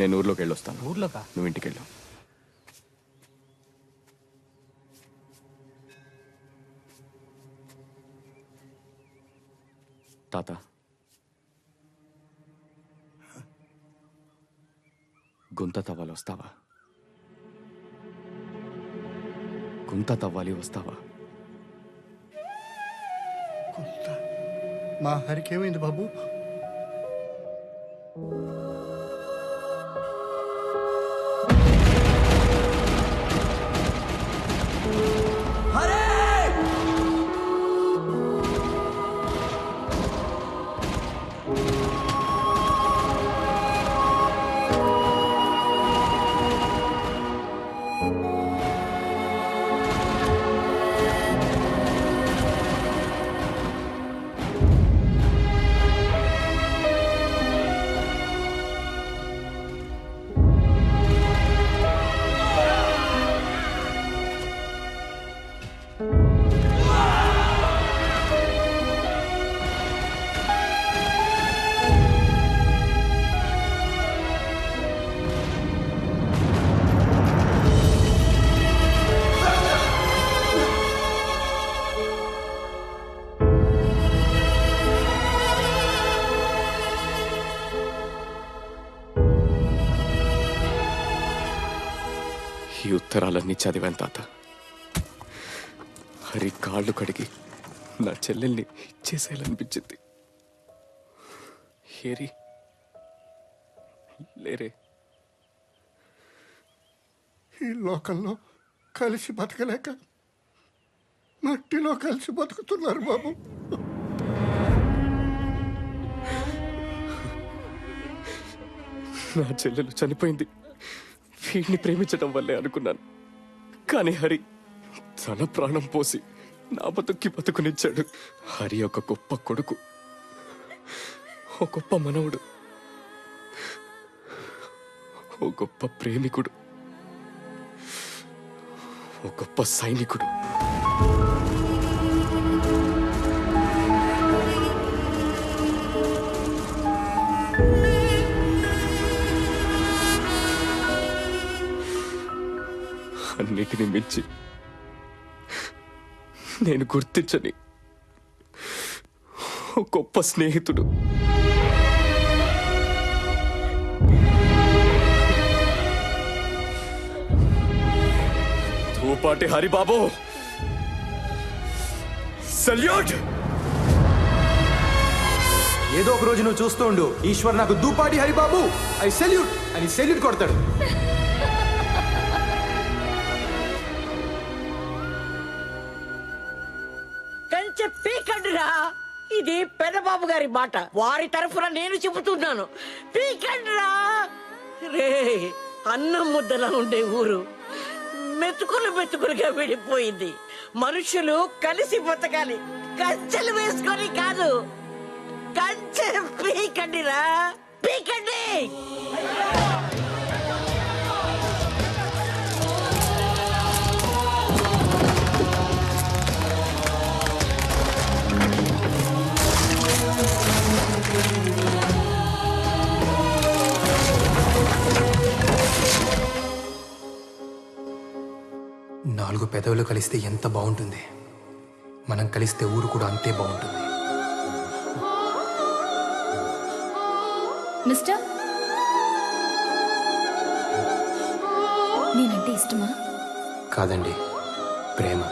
నేను ఊర్లోకి వెళ్ళొస్తాను. ఊర్లోకా? నువ్వు ఇంటికి వెళ్ళు. తాత, గుంత తవ్వాలి వస్తావా? గుంత తవ్వాలి వస్తావా? మా హరికి ఏమైంది బాబు? ఈ ఉత్తరాలన్నీ చదివాను తాత. హరి కాళ్ళు కడిగి నా చెల్లెల్ని ఇచ్చేసేయాలనిపించింది. హేరి లేరే. ఈ లోకంలో కలిసి బతకలేక మట్టిలో కలిసి బతుకుతున్నారు బాబు. నా చెల్లెలు చనిపోయింది వీడిని ప్రేమించడం వల్లే అనుకున్నాను. కానీ హరి తన ప్రాణం పోసి నా బతుకునిచ్చాడు. హరి ఒక గొప్ప కొడుకు, ఒక గొప్ప మనవుడు, ఓ గొప్ప ప్రేమికుడు, ఓ గొప్ప సైనికుడు. అన్నిటిని మించి నేను గుర్తించని ఓ గొప్ప స్నేహితుడు. ధూపాటి హరిబాబు, సల్యూట్. ఏదో ఒక రోజు నువ్వు చూస్తూ ఉండు, ఈశ్వర్ నాకు దూపాటి హరిబాబు ఐ సెల్యూట్ అని సెల్యూట్ కొడతాడు. కంచె పీకండిరా. ఇది పెద్దబాబు గారి మాట, వారి తరఫున నేను చెబుతున్నాను. పీకండిరా. రే, అన్నం ముద్దలా ఉండే ఊరు మెతుకులు మెతుకులుగా విడిపోయింది. మనుషులు కలిసి బతకాలి, కంచెలు వేసుకొని కాదు. కంచె పీకండిరా, పీకండి. నాలుగు పెదవులు కలిస్తే ఎంత బాగుంటుంది, మనం కలిస్తే ఊరు కూడా అంతే బాగుంటుంది. మిస్టర్, నేనంటే ఇష్టమా? కాదండి, ప్రేమ.